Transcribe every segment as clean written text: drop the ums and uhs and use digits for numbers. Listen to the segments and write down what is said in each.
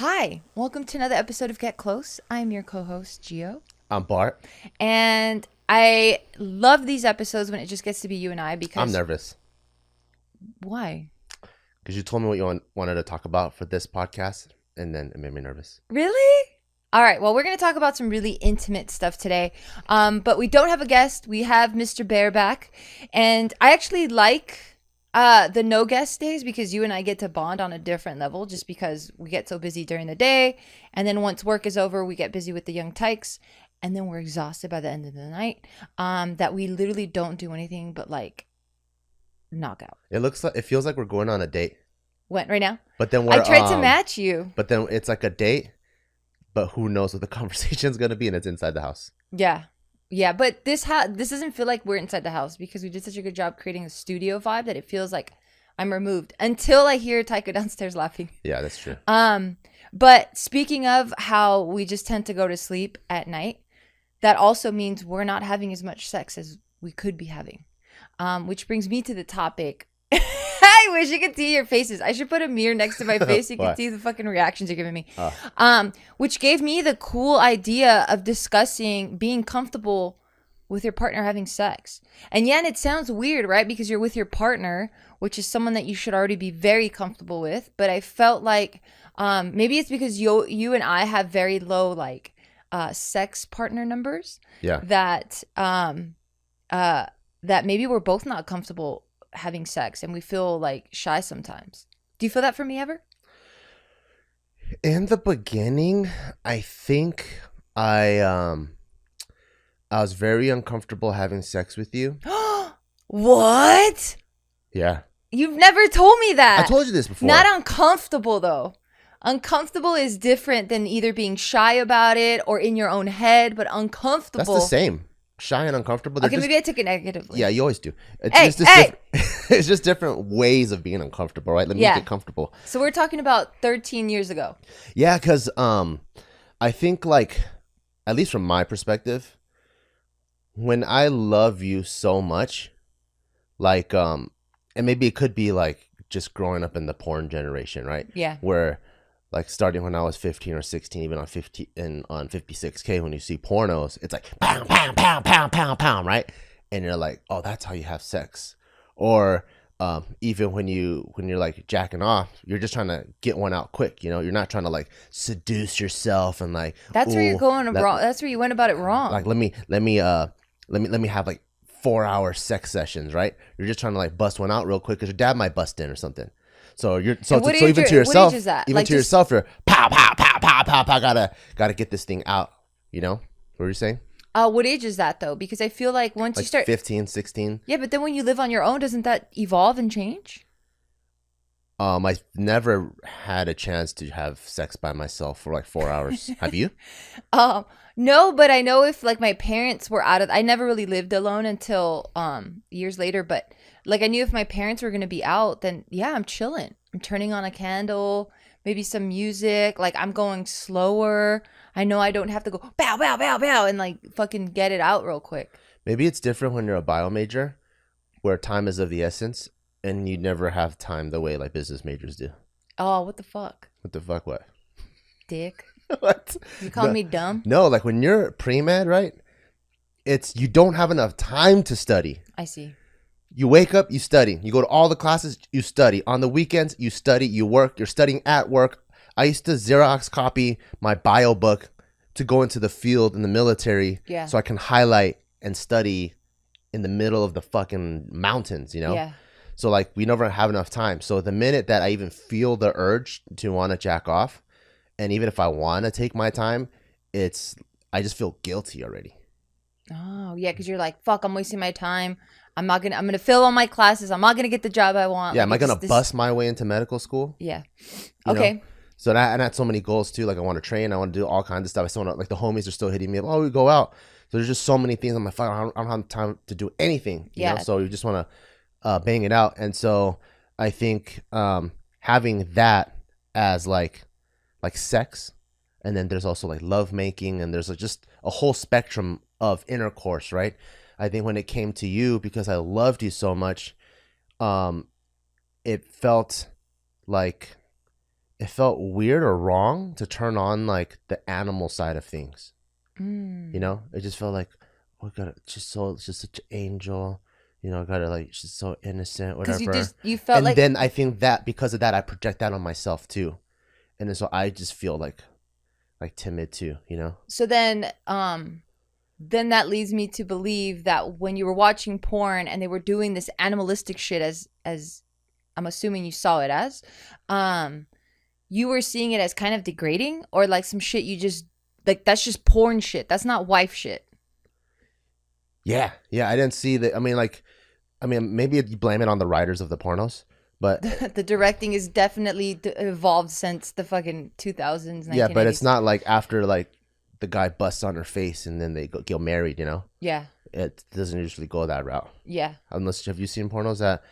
Hi, welcome to another episode of Get Close. I'm your co-host, Gio. I'm Bart. And I love these episodes when it just gets to be you and I because... I'm nervous. Why? Because you told me what you wanted to talk about for this podcast, and then it made me nervous. Really? All right, well, we're going to talk about some really intimate stuff today. But we don't have a guest. We have Mr. Bear back. And I actually like... the no guest days because you and I get to bond on a different level just because we get so busy during the day. And then once work is over, we get busy with the young tykes. And then we're exhausted by the end of the night. That we literally don't do anything but like knock out. It feels like we're going on a date. What, right now? But then I tried to match you. But then it's like a date, but who knows what the conversation's going to be, and it's inside the house. Yeah. Yeah, but this doesn't feel like we're inside the house because we did such a good job creating a studio vibe that it feels like I'm removed until I hear Taika downstairs laughing. Yeah, that's true. But speaking of how we just tend to go to sleep at night, that also means we're not having as much sex as we could be having. Which brings me to the topic. I wish you could see your faces. I should put a mirror next to my face so you can see the fucking reactions you're giving me. Which gave me the cool idea of discussing being comfortable with your partner having sex. And yet it sounds weird, right? Because you're with your partner, which is someone that you should already be very comfortable with. But I felt like maybe it's because you and I have very low like sex partner numbers. Yeah. That maybe we're both not comfortable having sex and we feel like shy sometimes. Do you feel that for me ever? In the beginning, I think I was very uncomfortable having sex with you. What? Yeah. You've never told me that. I told you this before. Not uncomfortable though. Uncomfortable is different than either being shy about it or in your own head, but uncomfortable. That's the same. Shy and uncomfortable. Okay, maybe I took it negatively. Yeah, you always do. It's just different ways of being uncomfortable, right? Let me get comfortable. So we're talking about 13 years ago. Yeah, because I think, like, at least from my perspective, when I love you so much, like, and maybe it could be like just growing up in the porn generation, right? Yeah. Where, like, starting when I was 15 or 16, even on 56K, when you see pornos, it's like pound, pound, pound, pound, pound, pound, right? And you're like, oh, that's how you have sex. Or even when you're like jacking off, you're just trying to get one out quick. You know, you're not trying to like seduce yourself and like. That's where you're going wrong. That's where you went about it wrong. Like let me have like 4-hour sex sessions, right? You're just trying to like bust one out real quick because your dad might bust in or something. So even to yourself, you're pow pow pow pow pow pow. Gotta get this thing out. You know what are you saying? What age is that though? Because I feel like once you start 15, 16. Yeah, but then when you live on your own, doesn't that evolve and change? I've never had a chance to have sex by myself for like 4 hours. Have you? No, but I know if like my parents were I never really lived alone until years later, but like I knew if my parents were going to be out, then yeah, I'm chilling. I'm turning on a candle, maybe some music, like I'm going slower. I know I don't have to go bow, bow, bow, bow and like fucking get it out real quick. Maybe it's different when you're a bio major where time is of the essence and you never have time the way like business majors do. Oh, what the fuck? What the fuck, what? Dick. What? You calling me dumb? No, like when you're pre-med, right? You don't have enough time to study. I see. You wake up, you study. You go to all the classes, you study. On the weekends, you study, you work. You're studying at work. I used to Xerox copy my bio book to go into the field in the military so I can highlight and study in the middle of the fucking mountains, you know? Yeah. So like we never have enough time. So the minute that I even feel the urge to want to jack off, and even if I want to take my time, I just feel guilty already. Oh, yeah, because you're like, fuck, I'm wasting my time. I'm gonna fail all my classes. I'm not gonna get the job I want. Yeah, am I gonna bust my way into medical school? Yeah. Okay. Know? So that, I had so many goals too. Like I want to train, I want to do all kinds of stuff. I still want to, like the homies are still hitting me up. Oh, we go out. So there's just so many things on my phone. I don't have time to do anything. You know? So you just want to bang it out. And so I think having that as like sex, and then there's also like love making, and there's just a whole spectrum of intercourse, right? I think when it came to you, because I loved you so much, it felt like it felt weird or wrong to turn on like the animal side of things. Mm. You know, it just felt like, oh god, she's just such an angel. You know, gotta like, she's so innocent, Because whatever. you felt And like then I think that because of that, I project that on myself too, and then so I just feel like timid too. You know. so then that leads me to believe that when you were watching porn and they were doing this animalistic shit as I'm assuming you saw it as, you were seeing it as kind of degrading or like some shit you just like that's just porn shit. That's not wife shit. Yeah, I didn't see that. I mean, maybe you blame it on the writers of the pornos, but The directing is definitely evolved since the fucking 2000s, 1980s. yeah, but it's not like after like the guy busts on her face and then they get married. You know, Yeah. it doesn't usually go that route. Yeah. Unless have you seen pornos that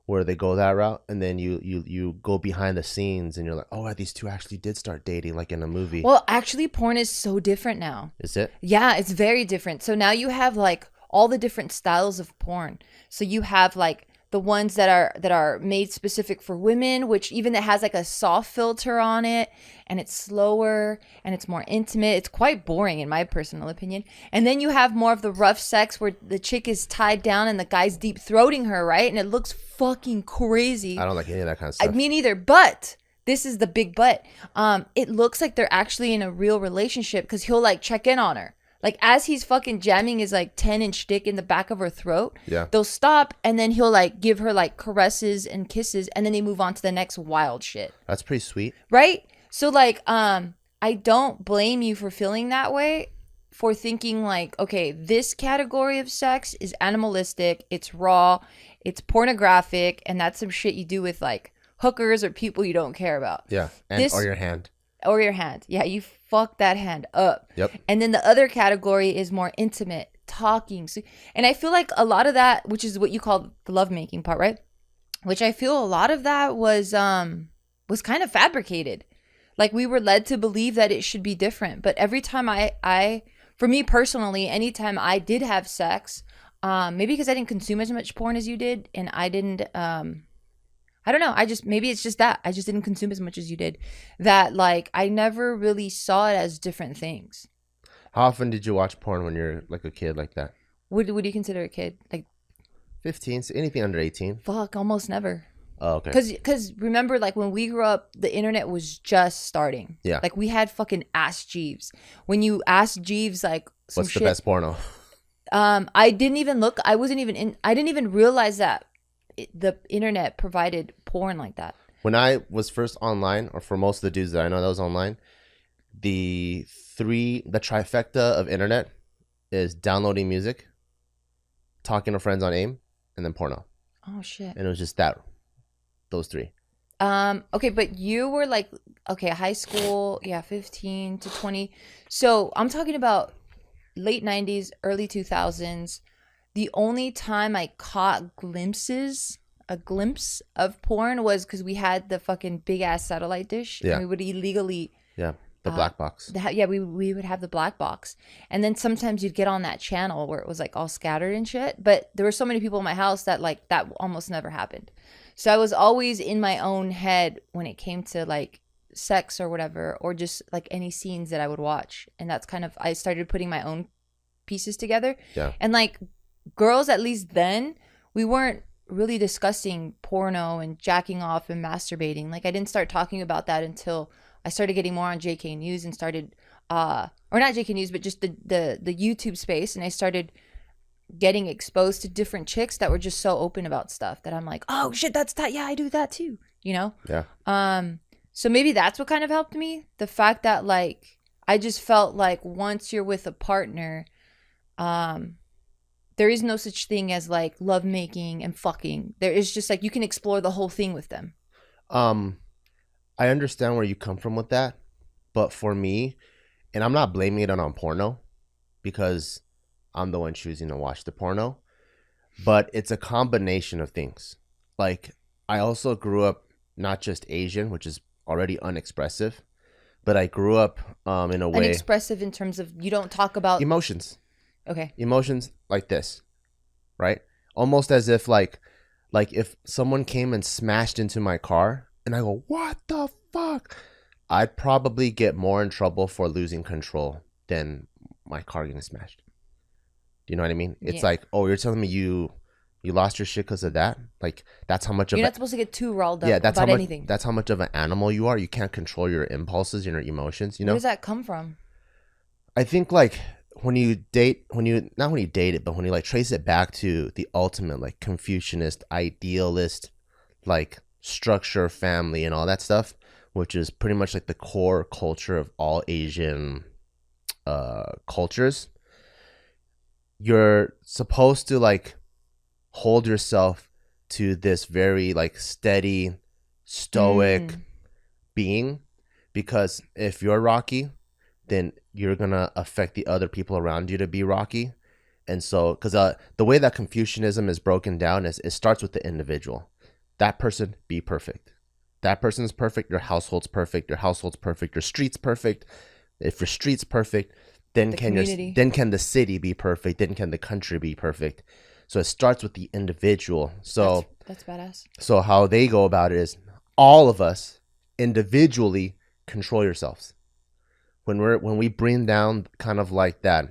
where they go that route and then you go behind the scenes and you're like, oh, these two actually did start dating like in a movie. Well, actually, porn is so different now. Is it? Yeah, it's very different. So now you have like all the different styles of porn. So you have like the ones that are made specific for women, which even it has like a soft filter on it and it's slower and it's more intimate. It's quite boring in my personal opinion. And then you have more of the rough sex where the chick is tied down and the guy's deep throating her, right? And it looks fucking crazy. I don't like any of that kind of stuff. Me neither, but this is the big but. It looks like they're actually in a real relationship because he'll like check in on her. Like as he's fucking jamming his like 10-inch dick in the back of her throat, Yeah. they'll stop and then he'll like give her like caresses and kisses and then they move on to the next wild shit. That's pretty sweet. Right? So like I don't blame you for feeling that way, for thinking like, okay, this category of sex is animalistic, it's raw, it's pornographic, and that's some shit you do with like hookers or people you don't care about. Yeah. And or your hand. Or your hand. Yeah, you fuck that hand up. Yep. And then the other category is more intimate, talking. So, and I feel like a lot of that, which is what you call the lovemaking part, right? Which I feel a lot of that was kind of fabricated. Like we were led to believe that it should be different. But every time I for me personally, anytime I did have sex, maybe because I didn't consume as much porn as you did, and I didn't I don't know. Maybe it's just that I just didn't consume as much as you did. That like I never really saw it as different things. How often did you watch porn when you're like a kid like that? What do you consider a kid? Like 15, so anything under 18? Fuck, almost never. Oh, okay. Because remember, like when we grew up, the internet was just starting. Yeah. Like we had fucking Ask Jeeves. When you ask Jeeves, like some what's the best porno? I didn't even look. I didn't even realize that the internet provided porn like that. When I was first online, or for most of the dudes that I know that was online, the trifecta of internet is downloading music, talking to friends on AIM, and then porno. Oh shit. And it was just those three. Okay, but you were like, okay, high school, yeah, 15 to 20. So I'm talking about late 90s, early 2000s. The only time I caught a glimpse of porn was because we had the fucking big ass satellite dish. Yeah. And we would illegally. Yeah. The black box. We would have the black box. And then sometimes you'd get on that channel where it was like all scattered and shit. But there were so many people in my house that like that almost never happened. So I was always in my own head when it came to like sex or whatever, or just like any scenes that I would watch. And that's kind of, I started putting my own pieces together. Yeah. And like girls, at least then, we weren't really discussing porno and jacking off and masturbating. Like I didn't start talking about that until I started getting more on JK News and started or not JK News, but just the YouTube space, and I started getting exposed to different chicks that were just so open about stuff that I'm like, oh shit, that's that. Yeah, I do that too, you know? Yeah. So maybe that's what kind of helped me. The fact that like I just felt like once you're with a partner, there is no such thing as like lovemaking and fucking. There is just like you can explore the whole thing with them. I understand where you come from with that, but for me, and I'm not blaming it on porno because I'm the one choosing to watch the porno, but it's a combination of things. Like I also grew up not just Asian, which is already unexpressive, but I grew up in a way unexpressive in terms of you don't talk about emotions. Okay. Emotions like this, right? Almost as if like if someone came and smashed into my car and I go, what the fuck? I'd probably get more in trouble for losing control than my car getting smashed. Do you know what I mean? It's Yeah. like, oh, you're telling me you lost your shit because of that? Like, that's how much of You're a, not supposed to get too riled up yeah, that's how about much anything. that's how much of an animal you are. You can't control your impulses and your emotions, you know? Where does that come from? I think like when you date, not when you date it, but when you like trace it back to the ultimate like Confucianist, idealist, like structure, family, and all that stuff, which is pretty much like the core culture of all Asian cultures. You're supposed to like hold yourself to this very like steady, stoic being, because if you're rocky, then you're gonna affect the other people around you to be rocky. And so, because the way that Confucianism is broken down is it starts with the individual. That person, be perfect. That person's perfect. Your household's perfect. Your household's perfect. Your street's perfect. If your street's perfect, then can the city be perfect? Then can the country be perfect? So it starts with the individual. So that's badass. So how they go about it is all of us individually control yourselves. When we bring down kind of like that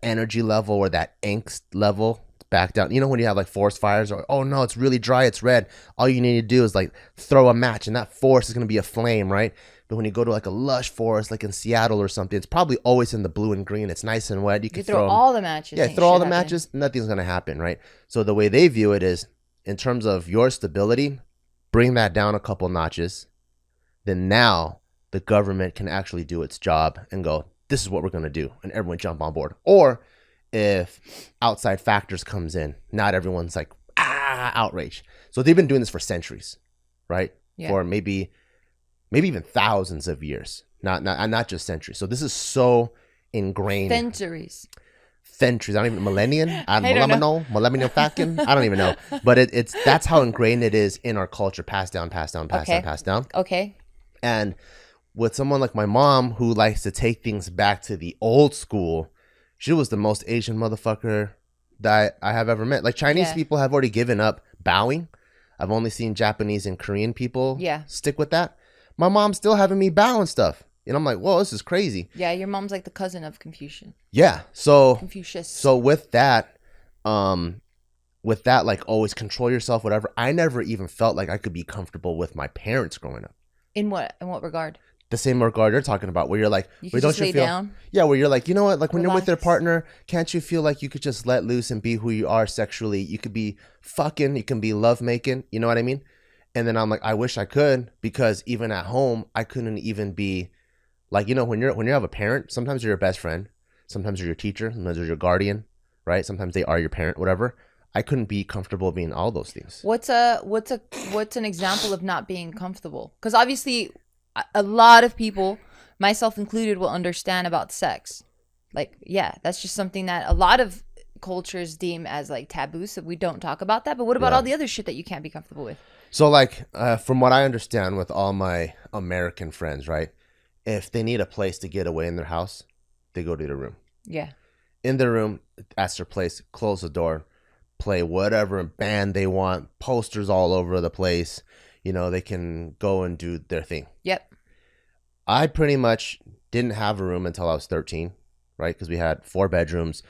energy level or that angst level back down, you know, when you have like forest fires or, oh no, it's really dry, it's red, all you need to do is like throw a match and that forest is going to be a flame, right? But when you go to like a lush forest like in Seattle or something, it's probably always in the blue and green, it's nice and wet, you can throw all the matches. Yeah, throw all the matches, nothing's going to happen, right? So the way they view it is, in terms of your stability, bring that down a couple notches, then now the government can actually do its job and go, this is what we're going to do, and everyone jump on board. Or if outside factors comes in, not everyone's like, outrage. So they've been doing this for centuries, right? Yeah. For maybe even thousands of years, not just centuries. So this is so ingrained. Centuries. I don't even, millennium falcon. I don't even know, but it's that's how ingrained it is in our culture, passed down. Okay. And with someone like my mom who likes to take things back to the old school, she was the most Asian motherfucker that I have ever met. Like Chinese people have already given up bowing. I've only seen Japanese and Korean people stick with that. My mom's still having me bow and stuff. And I'm like, whoa, this is crazy. Yeah, your mom's like the cousin of Confucian. Yeah. So Confucius. So with that, like always control yourself, whatever. I never even felt like I could be comfortable with my parents growing up. In what regard? The same regard you're talking about, where you're like, don't you feel down? Yeah, where you're like, you know what, like when you're with your partner, can't you feel like you could just let loose and be who you are sexually? You could be fucking, you can be lovemaking, you know what I mean? And then I'm like, I wish I could, because even at home, I couldn't even be like, you know, when you have a parent, sometimes you're your best friend, sometimes you're your teacher, sometimes you're your guardian, right? Sometimes they are your parent, whatever. I couldn't be comfortable being all those things. What's an example of not being comfortable? Because obviously, a lot of people, myself included, will understand about sex. Like, yeah, that's just something that a lot of cultures deem as like taboo, so we don't talk about that. But what about all the other shit that you can't be comfortable with? So like, from what I understand with all my American friends, right? If they need a place to get away in their house, they go to their room. Yeah. In their room, that's their place. Close the door, play whatever band they want, posters all over the place. You know, they can go and do their thing. Yep. I pretty much didn't have a room until I was 13, right? Because we had 4 bedrooms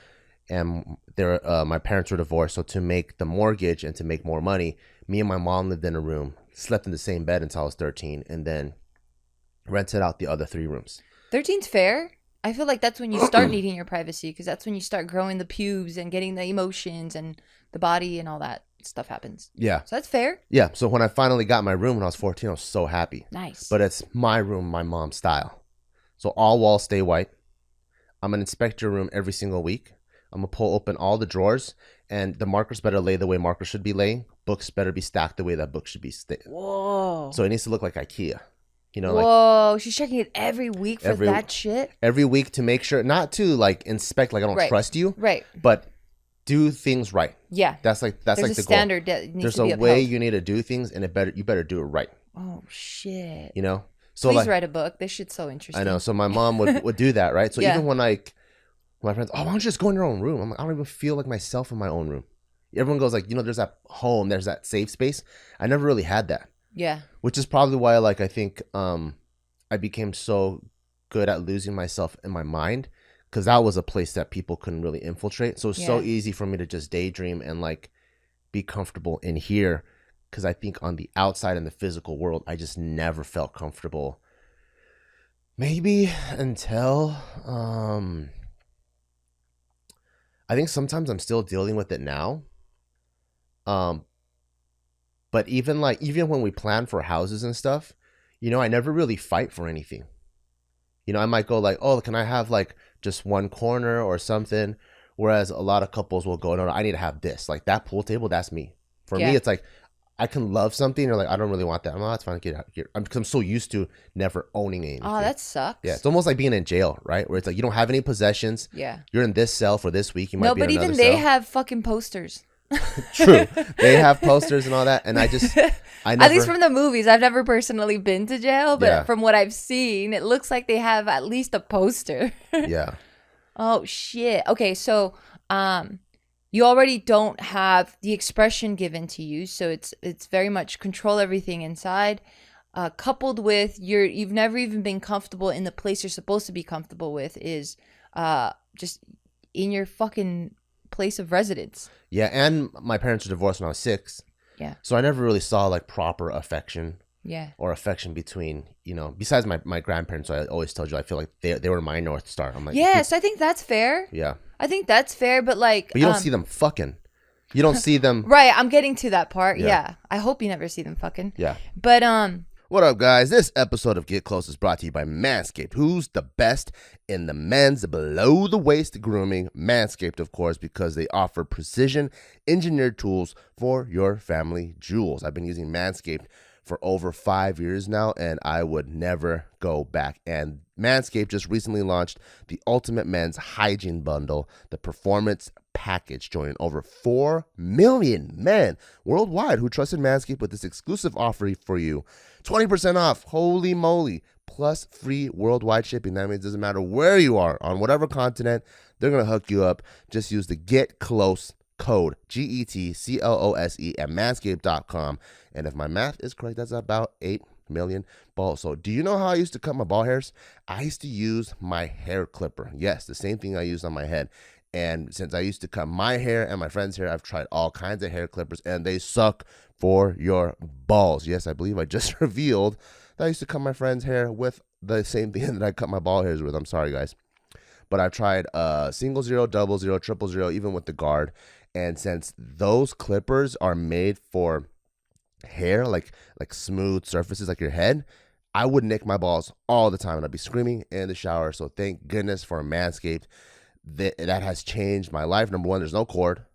and my parents were divorced. So to make the mortgage and to make more money, me and my mom lived in a room, slept in the same bed until I was 13, and then rented out the other 3 rooms. 13's fair. I feel like that's when you start needing your privacy, because that's when you start growing the pubes and getting the emotions and the body and all that stuff happens. Yeah. So that's fair. Yeah. So when I finally got my room when I was 14, I was so happy. Nice. But it's my room, my mom's style. So all walls stay white. I'm going to inspect your room every single week. I'm going to pull open all the drawers, and the markers better lay the way markers should be laying. Books better be stacked the way that books should be stacked. Whoa. So it needs to look like IKEA. You know, whoa, she's checking it every week for that shit? Every week to make sure, not to like inspect, like I don't trust you. Right. But do things right. Yeah. That's like the standard goal. That needs There's to be a way you need to do things, and you better do it right. Oh shit. You know? So please write a book. This shit's so interesting. I know. So my mom would do that, right? So even when like my friends, oh, why don't you just go in your own room? I'm like, I don't even feel like myself in my own room. Everyone goes like, you know, there's that home, there's that safe space. I never really had that. Yeah. which is probably why, like, I think I became so good at losing myself in my mind, because that was a place that people couldn't really infiltrate. So it's so Yeah. easy for me to just daydream and like be comfortable in here, because I think on the outside in the physical world, I just never felt comfortable. Maybe until I think sometimes I'm still dealing with it now. Um, but even when we plan for houses and stuff, I never really fight for anything. I might go like, oh, can I have like just one corner or something? Whereas a lot of couples will go, no, I need to have this. Like that pool table, that's me. For me, Yeah. it's like I can love something. You're like, I don't really want that. I'm like, that's fine. Get out here. I'm so used to never owning anything. Oh, that sucks. Yeah, it's almost like being in jail, right? Where it's like you don't have any possessions. Yeah. You're in this cell for this week. You might No, be in but another even cell. they have fucking posters. True. They have posters and all that. And I never. At least from the movies. I've never personally been to jail, but Yeah. from what I've seen, it looks like they have at least a poster. Yeah. Oh shit. Okay, so you already don't have the expression given to you, so it's very much control everything inside. Coupled with you've never even been comfortable in the place you're supposed to be comfortable with is just in your fucking place of residence. Yeah. And my parents were divorced when I was 6. Yeah. So I never really saw like proper affection. Yeah. Or affection between, besides my grandparents. So I always told you, I feel like they were my North Star. I'm like, Yes, I think that's fair. yeah. I think that's fair, but like But you don't see them fucking. You don't see them. Right, I'm getting to that part. Yeah. Yeah. I hope you never see them fucking. Yeah. But What up, guys? This episode of Get Close is brought to you by Manscaped, who's the best in the men's below-the-waist grooming. Manscaped, of course, because they offer precision-engineered tools for your family jewels. I've been using Manscaped for over 5 years now, and I would never go back. And Manscaped just recently launched the Ultimate Men's Hygiene Bundle, the Performance Package, joining over 4 million men worldwide who trusted Manscaped with this exclusive offer for you. 20% off, holy moly, plus free worldwide shipping. That means it doesn't matter where you are, on whatever continent, they're going to hook you up. Just use the Get Close code, GETCLOSE, at manscaped.com. And if my math is correct, that's about 8 million balls. So do you know how I used to cut my ball hairs? I used to use my hair clipper. Yes, the same thing I used on my head. And since I used to cut my hair and my friend's hair, I've tried all kinds of hair clippers, and they suck for your balls. Yes, I believe I just revealed that I used to cut my friend's hair with the same thing that I cut my ball hairs with. I'm sorry, guys. But I've tried single zero, double zero, triple zero, even with the guard. And since those clippers are made for hair, like smooth surfaces like your head, I would nick my balls all the time, and I'd be screaming in the shower. So thank goodness for Manscaped. That has changed my life. Number 1, there's no cord.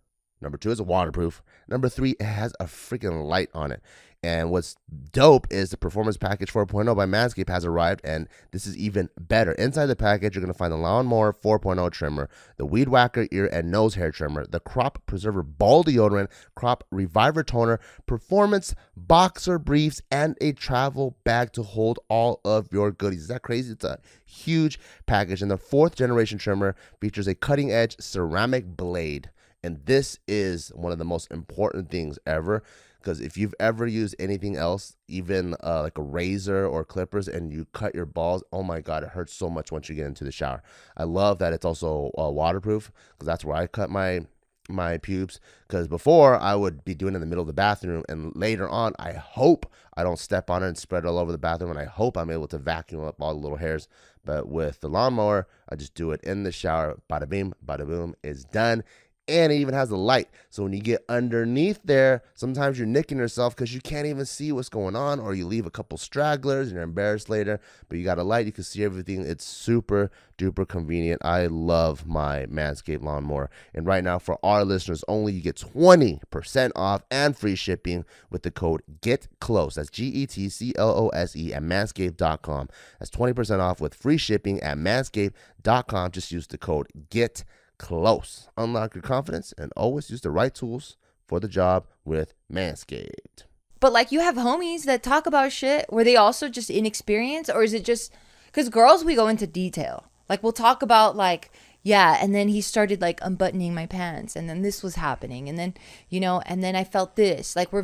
Number 2, it's waterproof. Number 3, it has a freaking light on it. And what's dope is the Performance Package 4.0 by Manscaped has arrived, and this is even better. Inside the package, you're going to find the Lawnmower 4.0 trimmer, the Weed Whacker ear and nose hair trimmer, the Crop Preserver ball deodorant, Crop Reviver toner, Performance boxer briefs, and a travel bag to hold all of your goodies. Is that crazy? It's a huge package. And the 4th generation trimmer features a cutting-edge ceramic blade. And this is one of the most important things ever. Because if you've ever used anything else, even like a razor or clippers, and you cut your balls, oh my God, it hurts so much once you get into the shower. I love that it's also waterproof, because that's where I cut my pubes. Because before, I would be doing it in the middle of the bathroom, and later on, I hope I don't step on it and spread it all over the bathroom, and I hope I'm able to vacuum up all the little hairs. But with the lawnmower, I just do it in the shower. Bada bing, bada boom, it's done. And it even has a light. So when you get underneath there, sometimes you're nicking yourself because you can't even see what's going on, or you leave a couple stragglers and you're embarrassed later. But you got a light, you can see everything. It's super duper convenient. I love my Manscaped lawnmower. And right now, for our listeners only, you get 20% off and free shipping with the code GETCLOSE. That's GETCLOSE at manscaped.com. That's 20% off with free shipping at manscaped.com. Just use the code GETCLOSE. Unlock your confidence and always use the right tools for the job with Manscaped. But like, you have homies that talk about shit. Were they also just inexperienced, or is it just because girls, we go into detail? Like, we'll talk about like, yeah, and then he started like unbuttoning my pants, and then this was happening, and then and then I felt this. Like, we're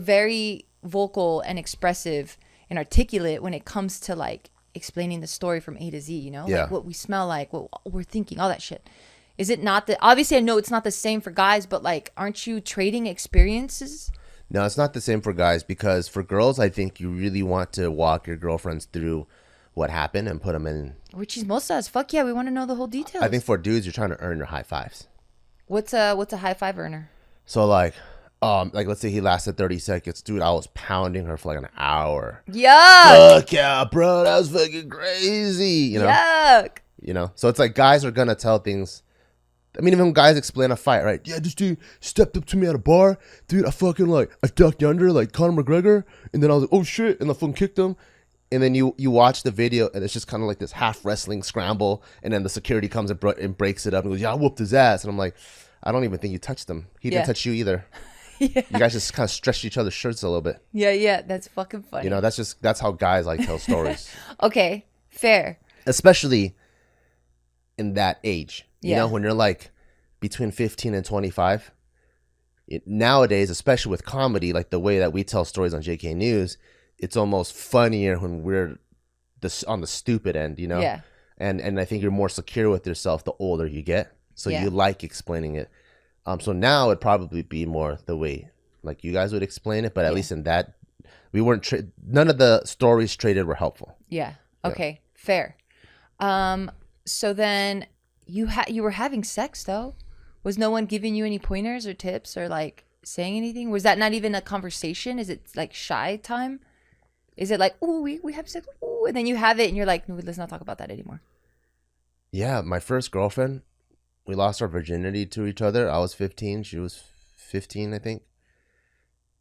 vocal and expressive and articulate when it comes to like explaining the story from A to Z, you know? Yeah. Like what we smell like, what we're thinking, all that shit. Is it not the obviously I know it's not the same for guys, but like aren't you trading experiences? No, it's not the same for guys, because for girls, I think you really want to walk your girlfriends through what happened and put them in. Which is most of us. Fuck yeah, we want to know the whole details. I think for dudes, you're trying to earn your high fives. What's a high five earner? So like let's say he lasted 30 seconds. Dude, I was pounding her for like an hour. Yuck! Fuck yeah, bro. That was fucking crazy. You know? Yuck! You know? So it's like guys are going to tell things. I mean, even guys explain a fight, right? Yeah, this dude stepped up to me at a bar. Dude, I fucking I ducked under like Conor McGregor. And then I was like, oh shit. And I fucking kicked him. And then you watch the video and it's just kind of like this half wrestling scramble. And then the security comes and breaks it up and goes, yeah, I whooped his ass. And I'm like, I don't even think you touched him. He didn't touch you either. Yeah. You guys just kind of stretched each other's shirts a little bit. Yeah. That's fucking funny. You know, that's how guys like tell stories. Okay, fair. Especially in that age. You Yeah. know, when you're like between 15 and 25. Nowadays, especially with comedy, like the way that we tell stories on JK News, it's almost funnier when we're on the stupid end, you know? Yeah. And I think you're more secure with yourself the older you get. So Yeah. you like explaining it. So now it'd probably be more the way like you guys would explain it, but at least in that, we weren't none of the stories traded were helpful. Yeah. Okay. Fair. So then you were having sex though. Was no one giving you any pointers or tips or like saying anything? Was that not even a conversation? Is it like shy time? Is it like, oh, we have sex, ooh, and then you have it and you're like, no, let's not talk about that anymore. Yeah, my first girlfriend, we lost our virginity to each other. I was 15, she was 15, I think.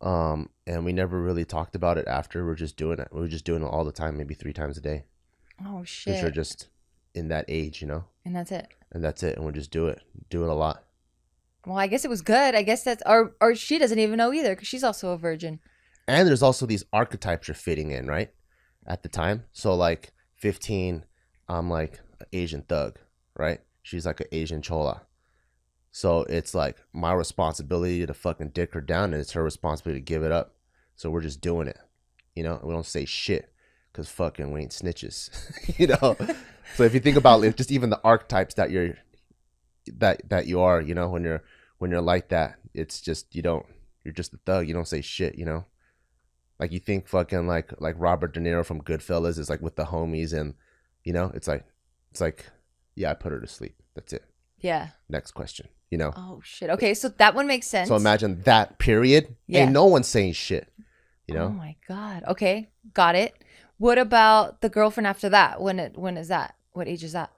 And we never really talked about it after. We were just doing it. We were just doing it all the time, maybe 3 times a day. Oh shit. Because you're just in that age, you know? And that's it. And that's it. And we'll just do it a lot. Well, I guess it was good. I guess that's or she doesn't even know either because she's also a virgin. And there's also these archetypes you're fitting in, right? At the time. So like 15, I'm like an Asian thug, right? She's like an Asian chola. So it's like my responsibility to fucking dick her down and it's her responsibility to give it up. So we're just doing it, you know? And we don't say shit because fucking we ain't snitches, you know? So if you think about like, just even the archetypes that you are, you know, when you're like that, it's just, you're just a thug. You don't say shit, you know? Like you think fucking like Robert De Niro from Goodfellas is like with the homies and, you know, it's like, yeah, I put her to sleep. That's it. Yeah. Next question, you know? Oh shit. Okay, so that one makes sense. So imagine that period. Yeah. Ain't no one saying shit, you know? Oh my God. Okay, got it. What about the girlfriend after that? When is that? What age is that?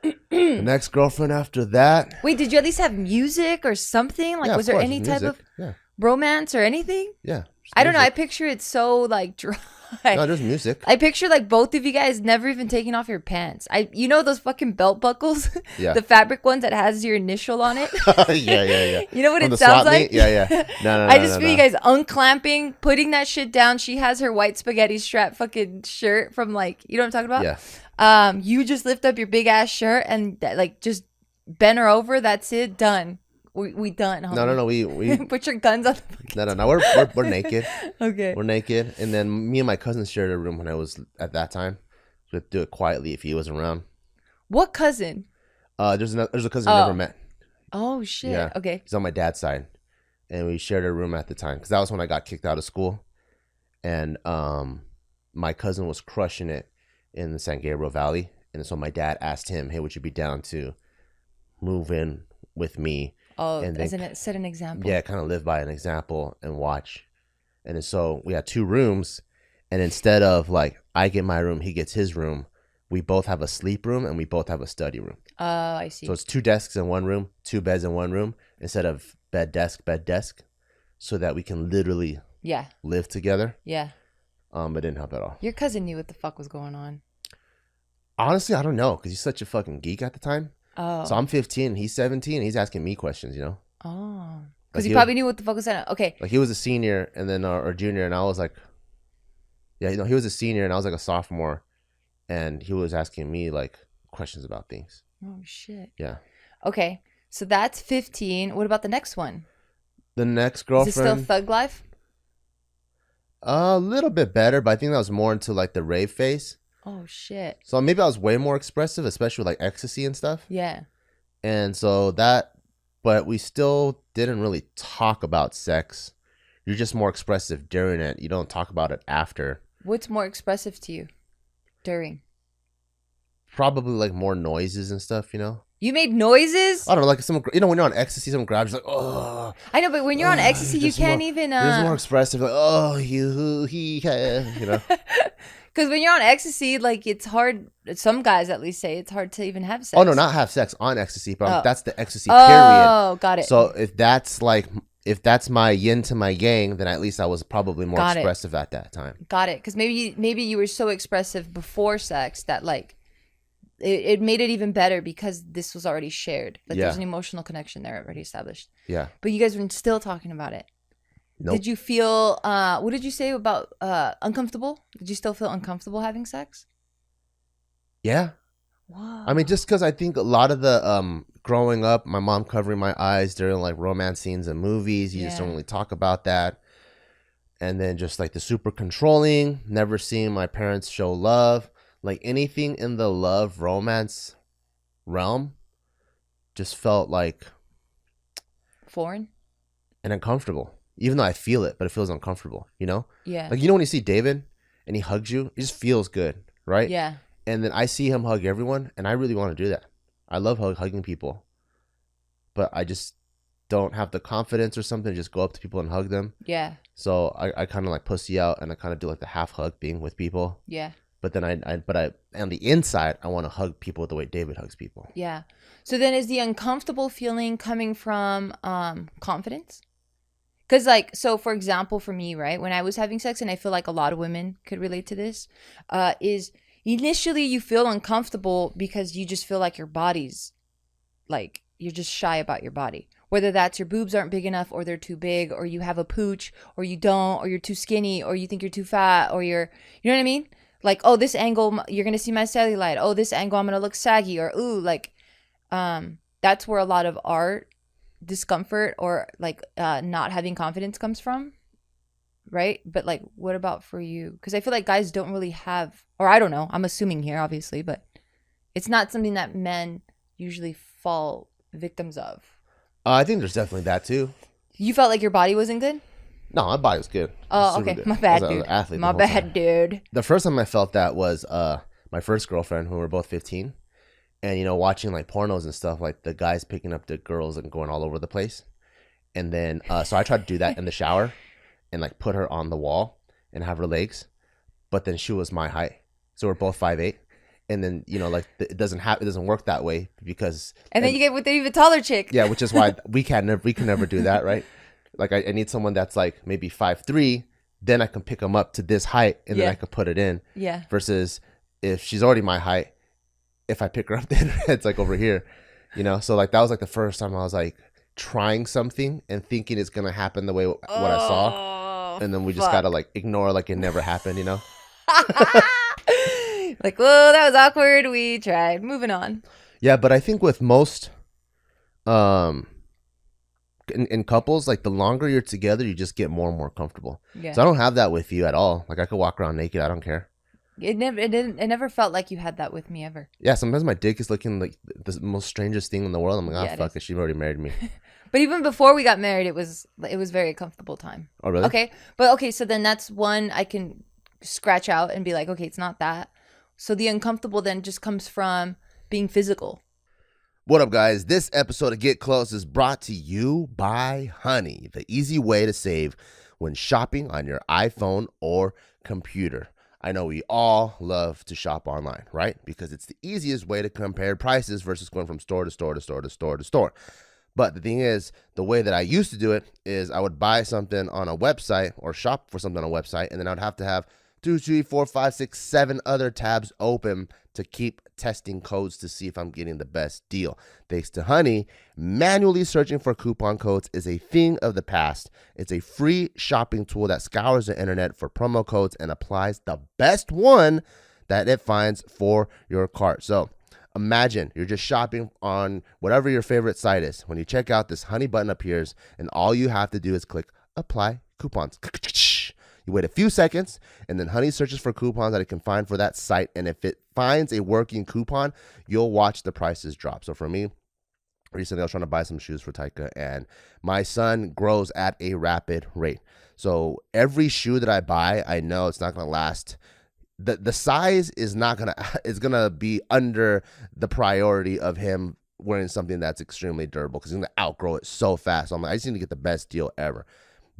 The next girlfriend after that. Wait, did you at least have music or something? Like, Yeah, was of there course, any type music. of romance or anything? Yeah. I don't know. I music. picture it so like dry. No, there's music. I picture like both of you guys never even taking off your pants. You know those fucking belt buckles, Yeah. the fabric ones that has your initial on it. yeah. You know what From it the sounds swap like? meet? Yeah. No. I just feel you guys unclamping, putting that shit down. She has her white spaghetti strap fucking shirt from like, you know what I'm talking about? Yeah. You just lift up your big ass shirt and like just bend her over. That's it. Done. We done. Homie. No. We Put your guns on. no. We're naked. Okay. We're naked, and then me and my cousin shared a room when I was at that time. We had to do it quietly if he wasn't around. What cousin? There's a cousin we never met. Oh shit. Yeah. Okay. He's on my dad's side, and we shared a room at the time because that was when I got kicked out of school, and my cousin was crushing it in the San Gabriel Valley, and so my dad asked him, "Hey, would you be down to move in with me?" Oh, and as in set an example. Yeah, kind of live by an example and watch. And so we had 2 rooms, and instead of like I get my room, he gets his room, we both have a sleep room and we both have a study room. Oh, I see. So it's 2 desks in one room, 2 beds in one room, instead of bed desk, so that we can literally live together. Yeah. It didn't help at all. Your cousin knew what the fuck was going on. Honestly, I don't know, because he's such a fucking geek at the time. Oh. So I'm 15, he's 17, he's asking me questions, you know? Oh. Because Like he probably knew what the fuck was going on. Okay. Like he was a senior and then or junior, and I was like, yeah, you know, he was a senior and I was like a sophomore, and he was asking me like questions about things. Oh shit. Yeah. Okay. So that's 15. What about the next one? The next Is girlfriend. it still thug life? A little bit better, but I think that was more into like the rave phase. Oh shit. So maybe I was way more expressive, especially with like ecstasy and stuff. Yeah. And so that, but we still didn't really talk about sex. You're just more expressive during it. You don't talk about it after. What's more expressive to you during? Probably like more noises and stuff, you know? You made noises? I don't know, like someone, you know, when you're on ecstasy, someone grabs you like, oh. I know, but when you're on ecstasy, you can't more, even. You're just more expressive, like, oh, he, you know? Because when you're on ecstasy, like it's hard. Some guys at least say it's hard to even have sex. Oh, no, not have sex on ecstasy, but Oh. that's the ecstasy period. Oh, got it. So if that's my yin to my yang, then at least I was probably more Got it. expressive at that time. Got it. Because maybe you were so expressive before sex that like it made it even better because this was already shared. Like there's an emotional connection there already established. Yeah. But you guys were still talking about it. Nope. Did you feel what did you say about uncomfortable? Did you still feel uncomfortable having sex? Yeah. Wow. I mean, just because I think a lot of the growing up, my mom covering my eyes during like romance scenes and movies, you just don't really talk about that. And then just like the super controlling, never seeing my parents show love, like anything in the love romance realm just felt like foreign and uncomfortable. Even though I feel it, but it feels uncomfortable, you know? Yeah. Like, you know, when you see David and he hugs you, it just feels good, right? Yeah. And then I see him hug everyone, and I really want to do that. I love hugging people, but I just don't have the confidence or something to just go up to people and hug them. Yeah. So I kind of like pussy out, and I kind of do like the half hug thing with people. Yeah. But then I on the inside, I want to hug people the way David hugs people. Yeah. So then is the uncomfortable feeling coming from confidence? Because like, so for example, for me, right, when I was having sex, and I feel like a lot of women could relate to this, is initially you feel uncomfortable because you just feel like your body's like, you're just shy about your body. Whether that's your boobs aren't big enough, or they're too big, or you have a pooch, or you don't, or you're too skinny, or you think you're too fat, or you know what I mean? Like, oh, this angle, you're going to see my cellulite. Oh, this angle, I'm going to look saggy, or ooh, like, that's where a lot of art discomfort or like not having confidence comes from, right? But like, what about for you? Because I feel like guys don't really have, or I don't know, I'm assuming here obviously, but it's not something that men usually fall victims of. I think there's definitely that too. You felt like your body wasn't good? No, my body was good. Oh, okay. Good. My bad, I was dude. an athlete My bad, dude. The first time I felt that was my first girlfriend, when we were both 15. And, you know, watching like pornos and stuff, like the guys picking up the girls and going all over the place. And then, so I tried to do that in the shower and like put her on the wall and have her legs. But then she was my height. So we're both 5'8". And then, you know, like it doesn't work that way because. And then you get with an even taller chick. Yeah, which is why we can never do that, right? Like I need someone that's like maybe 5'3", then I can pick them up to this height and then I can put it in. Yeah. Versus if she's already my height, if I pick her up, then it's like over here, you know? So like, that was like the first time I was like trying something and thinking it's going to happen the way what I saw. And then we just got to like ignore like it never happened, you know? Like, well, that was awkward. We tried. Moving on. Yeah. But I think with most, in couples, like the longer you're together, you just get more and more comfortable. Yeah. So I don't have that with you at all. Like I could walk around naked. I don't care. It never felt like you had that with me ever. Yeah, sometimes my dick is looking like the most strangest thing in the world. I'm like, fuck it, she already married me. But even before we got married, it was very comfortable time. Oh, really? Okay. But okay, so then that's one I can scratch out and be like, okay, it's not that. So the uncomfortable then just comes from being physical. What up, guys? This episode of Get Close is brought to you by Honey, the easy way to save when shopping on your iPhone or computer. I know we all love to shop online, right? Because it's the easiest way to compare prices versus going from store to store to store to store to store. But the thing is, the way that I used to do it is I would buy something on a website or shop for something on a website, and then I'd have to have 2, 3, 4, 5, 6, 7 other tabs open to keep testing codes to see if I'm getting the best deal. Thanks to Honey, manually searching for coupon codes is a thing of the past. It's a free shopping tool that scours the internet for promo codes and applies the best one that it finds for your cart. So imagine you're just shopping on whatever your favorite site is. When you check out, this Honey button appears, and all you have to do is click apply coupons. You wait a few seconds, and then Honey searches for coupons that it can find for that site. And if it finds a working coupon, you'll watch the prices drop. So for me, recently I was trying to buy some shoes for Taika, and my son grows at a rapid rate. So every shoe that I buy, I know it's not going to last. The size is not going to, it's going to be under the priority of him wearing something that's extremely durable, because he's going to outgrow it so fast. So I'm like, I just need to get the best deal ever.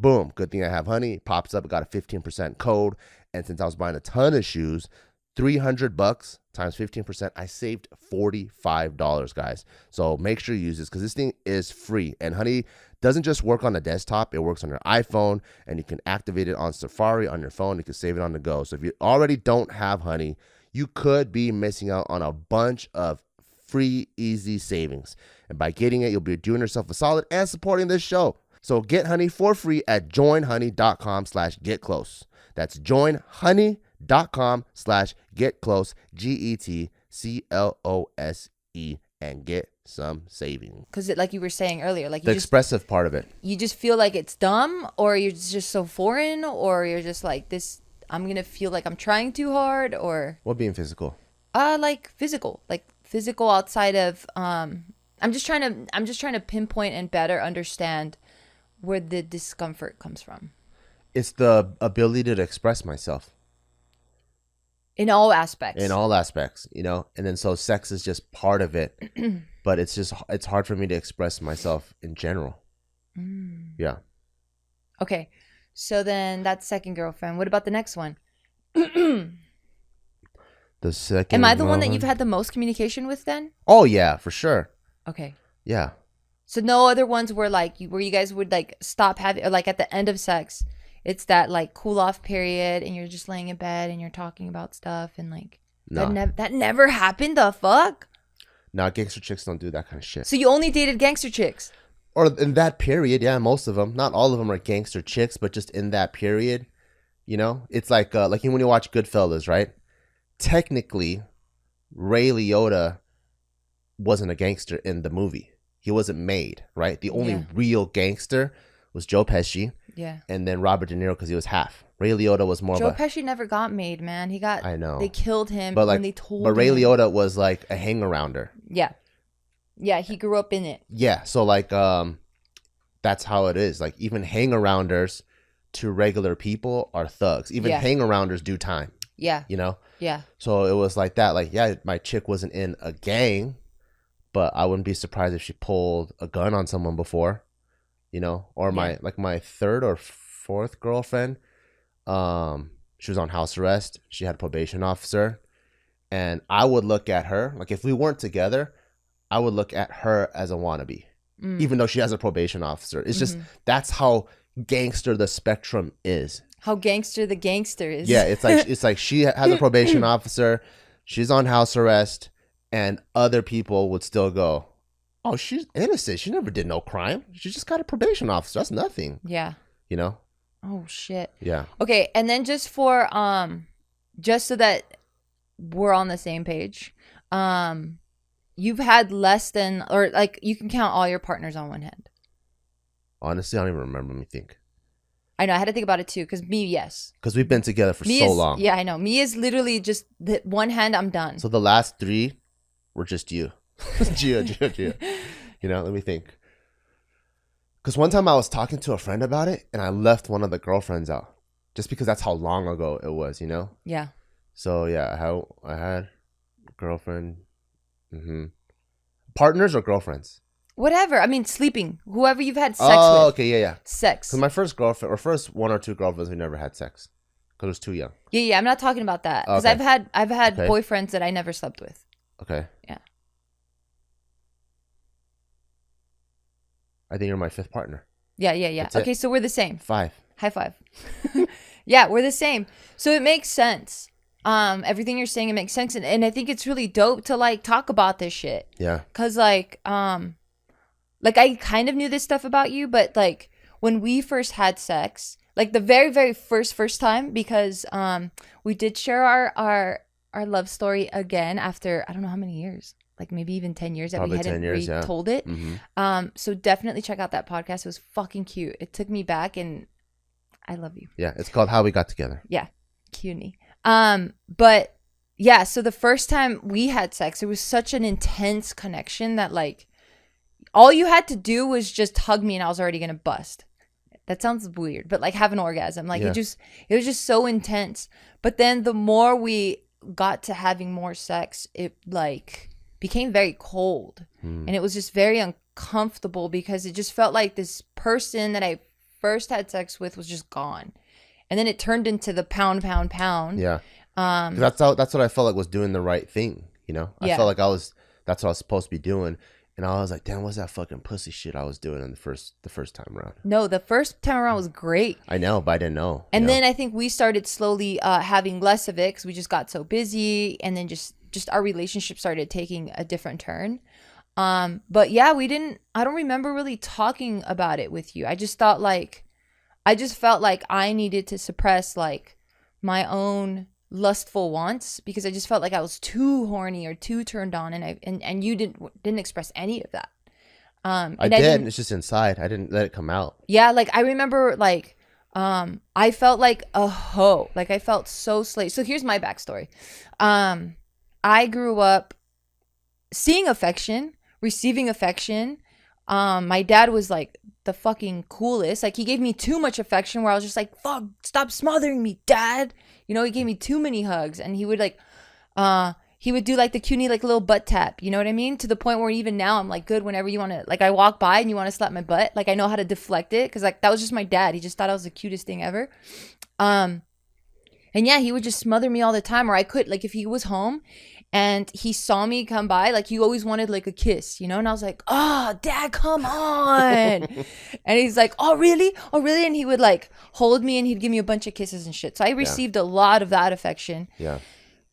Boom. Good thing I have Honey. It pops up. It got a 15% code. And since I was buying a ton of shoes, $300 times 15%, I saved $45, guys. So make sure you use this, because this thing is free. And Honey doesn't just work on the desktop. It works on your iPhone, and you can activate it on Safari on your phone. You can save it on the go. So if you already don't have Honey, you could be missing out on a bunch of free, easy savings. And by getting it, you'll be doing yourself a solid and supporting this show. So get Honey for free at joinhoney.com/getclose. That's joinhoney.com/getclose, GETCLOSE, and get some savings. Because like you were saying earlier, like the expressive part of it. You just feel like it's dumb, or you're just so foreign, or you're just like, this, I'm going to feel like I'm trying too hard, or... What being physical? Like physical outside of, I'm just trying to pinpoint and better understand where the discomfort comes from. It's the ability to express myself. In all aspects. In all aspects, you know? And then so sex is just part of it. But it's hard for me to express myself in general. Yeah. Okay. So then that's second girlfriend. What about the next one? The second Am I the one that you've had the most communication with then? Oh, yeah, for sure. Okay. Yeah. So no other ones where where you guys would like stop having, or like at the end of sex, it's that like cool off period and you're just laying in bed and you're talking about stuff and like No. that never happened. The fuck? No, gangster chicks don't do that kind of shit. So you only dated gangster chicks? Or in that period, yeah, most of them. Not all of them are gangster chicks, but just in that period, you know? It's like when you watch Goodfellas, right? Technically, Ray Liotta wasn't a gangster in the movie. He wasn't made, right? The only real gangster was Joe Pesci. Yeah. And then Robert De Niro, because he was half. Ray Liotta was more Joe of a... Pesci never got made, man. He got... I know. They killed him but when they told But Ray him. Liotta was like a hang-arounder. Yeah. Yeah, he grew up in it. Yeah, so like that's how it is. Like even hang-arounders to regular people are thugs. Even hang-arounders do time. Yeah. You know? Yeah. So it was like that. Like, yeah, my chick wasn't in a gang, but I wouldn't be surprised if she pulled a gun on someone before, you know? Or my third or fourth girlfriend, she was on house arrest. She had a probation officer. And I would look at her, like if we weren't together, I would look at her as a wannabe, even though she has a probation officer. It's just, that's how gangster the spectrum is. How gangster the gangster is. Yeah, it's like she has a probation officer, she's on house arrest, and other people would still go, oh, she's innocent. She never did no crime. She just got a probation officer. That's nothing. Yeah. You know? Oh shit. Yeah. Okay, and then just for just so that we're on the same page, you've had less than, or like you can count all your partners on one hand. Honestly, I don't even remember. Let me think. I know, I had to think about it too, because me, yes. Because we've been together for Me so is, long. Yeah, I know. Me is literally just the one hand, I'm done. So the last three were just you. Gio. You know, let me think. Because one time I was talking to a friend about it, and I left one of the girlfriends out. Just because that's how long ago it was, you know? Yeah. So yeah, I had a girlfriend. Partners or girlfriends? Whatever. I mean, sleeping. Whoever you've had sex with. Oh, okay, yeah. Sex. Because my first girlfriend, or first one or two girlfriends, we never had sex. Because I was too young. Yeah, I'm not talking about that. Because Okay. I've had boyfriends that I never slept with. Okay. Yeah. I think you're my fifth partner. Yeah. That's Okay, it. so we're the same. 5. High five. Yeah, we're the same. So it makes sense. Everything you're saying, it makes sense. And I think it's really dope to like talk about this shit. Yeah. Cause like I kind of knew this stuff about you, but like when we first had sex, like the very, very first time, because we did share our love story again after I don't know how many years. Like maybe even 10 years that Probably we hadn't 10 years, yeah. retold it. So definitely check out that podcast. It was fucking cute. It took me back, and I love you. Yeah, it's called How We Got Together. Yeah, CUNY. But yeah, so the first time we had sex, it was such an intense connection that like all you had to do was just hug me and I was already gonna bust. That sounds weird, but like have an orgasm. Like it was just so intense. But then the more we got to having more sex, it like became very cold. And it was just very uncomfortable because it just felt like this person that I first had sex with was just gone. And then it turned into the pound. Yeah. That's what I felt like was doing the right thing, you know? I felt like that's what I was supposed to be doing. And I was like, damn, what's that fucking pussy shit I was doing in the first time around? No, the first time around was great. I know, but I didn't know. And then I think we started slowly having less of it because we just got so busy. And then just our relationship started taking a different turn. But yeah, I don't remember really talking about it with you. I just felt like I needed to suppress like my own lustful wants because I just felt like I was too horny or too turned on, and you didn't express any of that. I did. It's just inside. I didn't let it come out. Yeah, like I remember like I felt like a hoe. Like I felt so slave. So here's my backstory. I grew up seeing affection, receiving affection. My dad was like the fucking coolest. Like he gave me too much affection where I was just like, fuck, stop smothering me, dad. You know, he gave me too many hugs, and he would like he would do like the CUNY like little butt tap, you know what I mean? To the point where even now I'm like, good, whenever you want to, like I walk by and you want to slap my butt, like I know how to deflect it because like that was just my dad. He just thought I was the cutest thing ever. And yeah, he would just smother me all the time, or I could like if he was home and he saw me come by, like he always wanted like a kiss, you know? And I was like, oh, dad, come on. And he's like, oh, really? Oh, really? And he would like hold me and he'd give me a bunch of kisses and shit. So I received a lot of that affection. Yeah.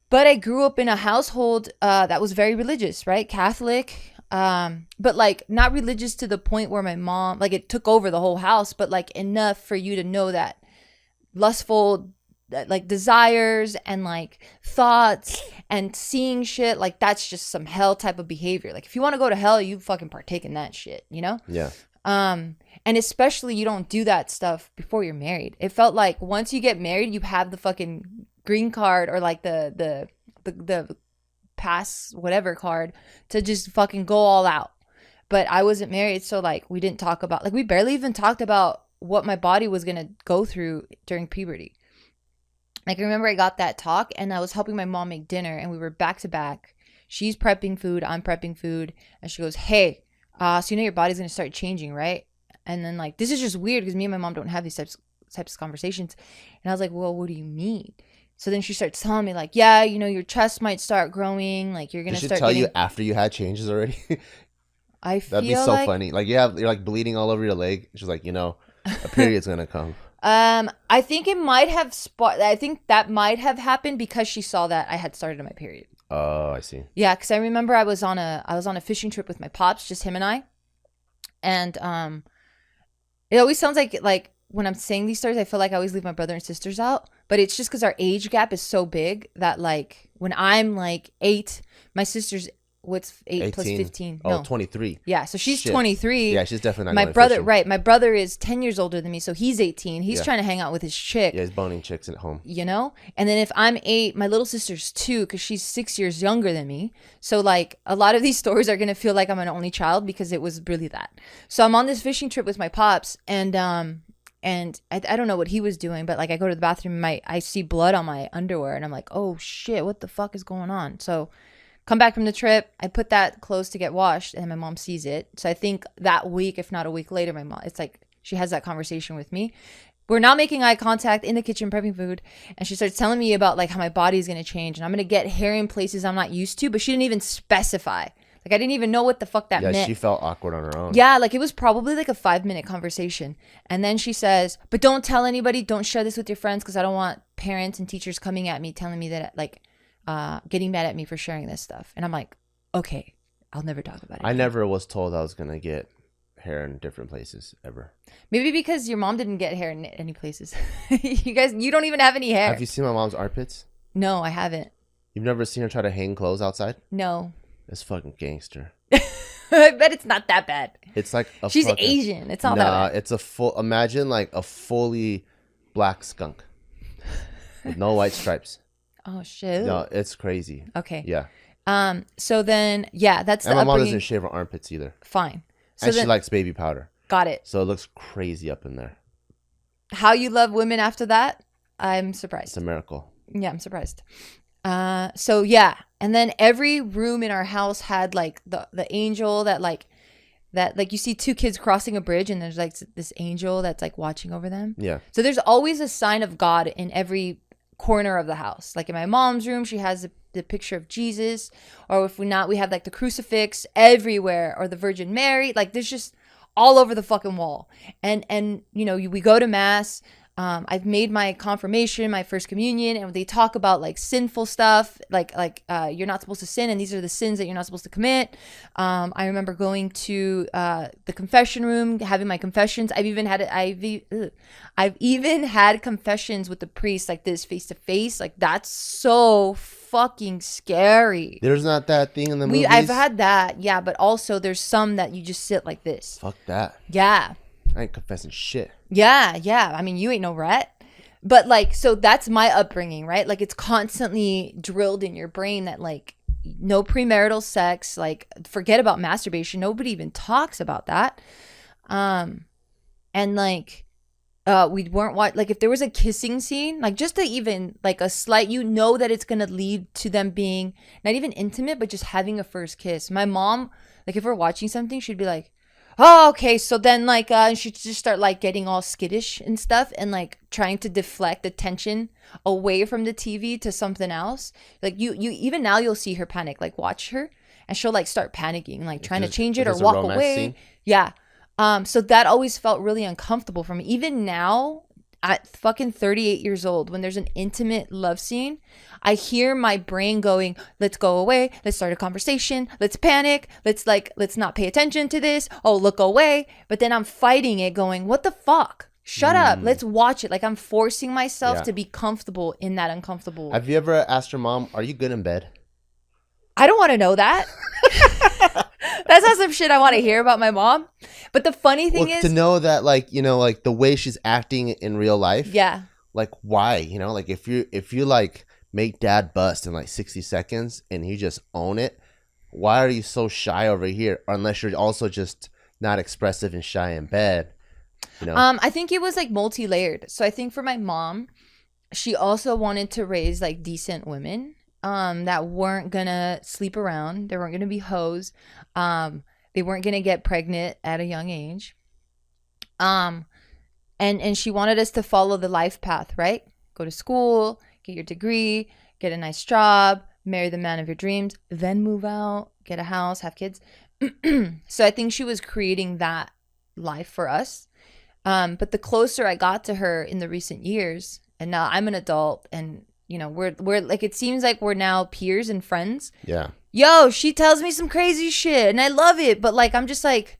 But I grew up in a household that was very religious, right? Catholic. But like not religious to the point where my mom, like it took over the whole house, but like enough for you to know that lustful like desires and like thoughts and seeing shit, like that's just some hell type of behavior. Like if you want to go to hell, you fucking partake in that shit, you know? Yeah. And especially you don't do that stuff before you're married. It felt like once you get married, you have the fucking green card or like the pass whatever card to just fucking go all out. But I wasn't married, so like we didn't talk about, like we barely even talked about what my body was gonna go through during puberty. Like I remember I got that talk and I was helping my mom make dinner and we were back to back. She's prepping food, I'm prepping food, and she goes, hey, so you know your body's gonna start changing, right? And then like this is just weird because me and my mom don't have these types of conversations. And I was like, well, what do you mean? So then she starts telling me like, yeah, you know, your chest might start growing, like you're gonna Did she start tell getting... you after you had changes already? I feel that'd be so funny. Like you're like bleeding all over your leg. She's like, you know, a period's gonna come. I think it might have I think that might have happened because she saw that I had started my period. Oh, I see. Yeah, because I remember I was on a fishing trip with my pops, just him and I, and it always sounds like when I'm saying these stories, I feel like I always leave my brother and sisters out, but it's just because our age gap is so big that like when I'm like 8, my sister's what's 8 18. plus 15? Oh, no. 23. Yeah, so she's Shit. 23. Yeah, she's definitely not my going brother, fishing. right? My brother is 10 years older than me, so he's 18. He's Yeah. trying to hang out with his chick. Yeah, he's boning chicks at home. You know? And then if I'm 8, my little sister's 2 because she's 6 years younger than me. So like a lot of these stories are going to feel like I'm an only child because it was really that. So I'm on this fishing trip with my pops and I don't know what he was doing, but like I go to the bathroom and I see blood on my underwear and I'm like, oh shit, what the fuck is going on? So come back from the trip, I put that clothes to get washed and my mom sees it. So I think that week, if not a week later, my mom, it's like she has that conversation with me. We're not making eye contact in the kitchen prepping food. And she starts telling me about like how my body's going to change and I'm going to get hair in places I'm not used to, but she didn't even specify. Like I didn't even know what the fuck that meant. Yeah, she felt awkward on her own. Yeah, like it was probably like a 5-minute conversation. And then she says, but don't tell anybody, don't share this with your friends because I don't want parents and teachers coming at me telling me that like, getting mad at me for sharing this stuff. And I'm like, okay, I'll never talk about it. I never was told I was going to get hair in different places ever. Maybe because your mom didn't get hair in any places. You don't even have any hair. Have you seen my mom's armpits? No, I haven't. You've never seen her try to hang clothes outside? No. It's fucking gangster. I bet it's not that bad. It's like she's Asian. It's not that bad. It's a full, imagine like a fully black skunk with no white stripes. Oh shit. No, it's crazy. Okay. Yeah. So then, yeah, that's And the my mom upbringing. doesn't shave her armpits either. Fine. So And then, she likes baby powder. got it. So it looks crazy up in there. How you love women after that? I'm It's surprised. a miracle. Yeah, I'm surprised. So yeah, and then every room in our house had like the angel that like you see two kids crossing a bridge and there's like this angel that's like watching over them. Yeah. So there's always a sign of God in every corner of the house. Like in my mom's room, she has the picture of Jesus, or if we not, we have like the crucifix everywhere, or the Virgin Mary. Like there's just all over the fucking wall. And you know, we go to mass. I've made my confirmation, my first communion, and they talk about like sinful stuff, like you're not supposed to sin, and these are the sins that you're not supposed to commit. I remember going to the confession room, having my confessions. I've even had confessions with the priest like this, face to face. Like that's so fucking scary. There's not that thing in the movies. I've had that, yeah, but also there's some that you just sit like this. Fuck that. Yeah. I ain't confessing shit. Yeah. I mean, you ain't no rat. But like, so that's my upbringing, right? Like it's constantly drilled in your brain that like no premarital sex, like forget about masturbation. Nobody even talks about that. And like, we weren't like if there was a kissing scene, like just to even like a slight, you know that it's going to lead to them being not even intimate, but just having a first kiss. My mom, like if we're watching something, she'd be like, oh, okay. So then like, she'd just start like getting all skittish and stuff and like trying to deflect attention away from the TV to something else. Like you even now you'll see her panic, like watch her and she'll like start panicking, like trying to change it or walk away. Scene? Yeah. So that always felt really uncomfortable for me. Even now at fucking 38 years old, when there's an intimate love scene, I hear my brain going, let's go away. Let's start a conversation. Let's panic. Let's not pay attention to this. Oh, look away. But then I'm fighting it going, what the fuck? Shut up. Let's watch it. Like I'm forcing myself to be comfortable in that uncomfortable. Have you ever asked your mom, are you good in bed? I don't want to know that. That's not some shit I want to hear about my mom. But the funny thing is to know that like, you know, like the way she's acting in real life. Yeah. Like why? You know, like if you like make dad bust in like 60 seconds and you just own it, why are you so shy over here? Unless you're also just not expressive and shy in bed. You know? I think it was like multi-layered. So I think for my mom, she also wanted to raise like decent women. That weren't gonna sleep around. They weren't gonna be hoes. They weren't gonna get pregnant at a young age. And she wanted us to follow the life path, right? Go to school, get your degree, get a nice job, marry the man of your dreams, then move out, get a house, have kids. So I think she was creating that life for us. But the closer I got to her in the recent years, and now I'm an adult and you know, we're like, it seems like we're now peers and friends. Yeah. Yo, she tells me some crazy shit and I love it. But like, I'm just like,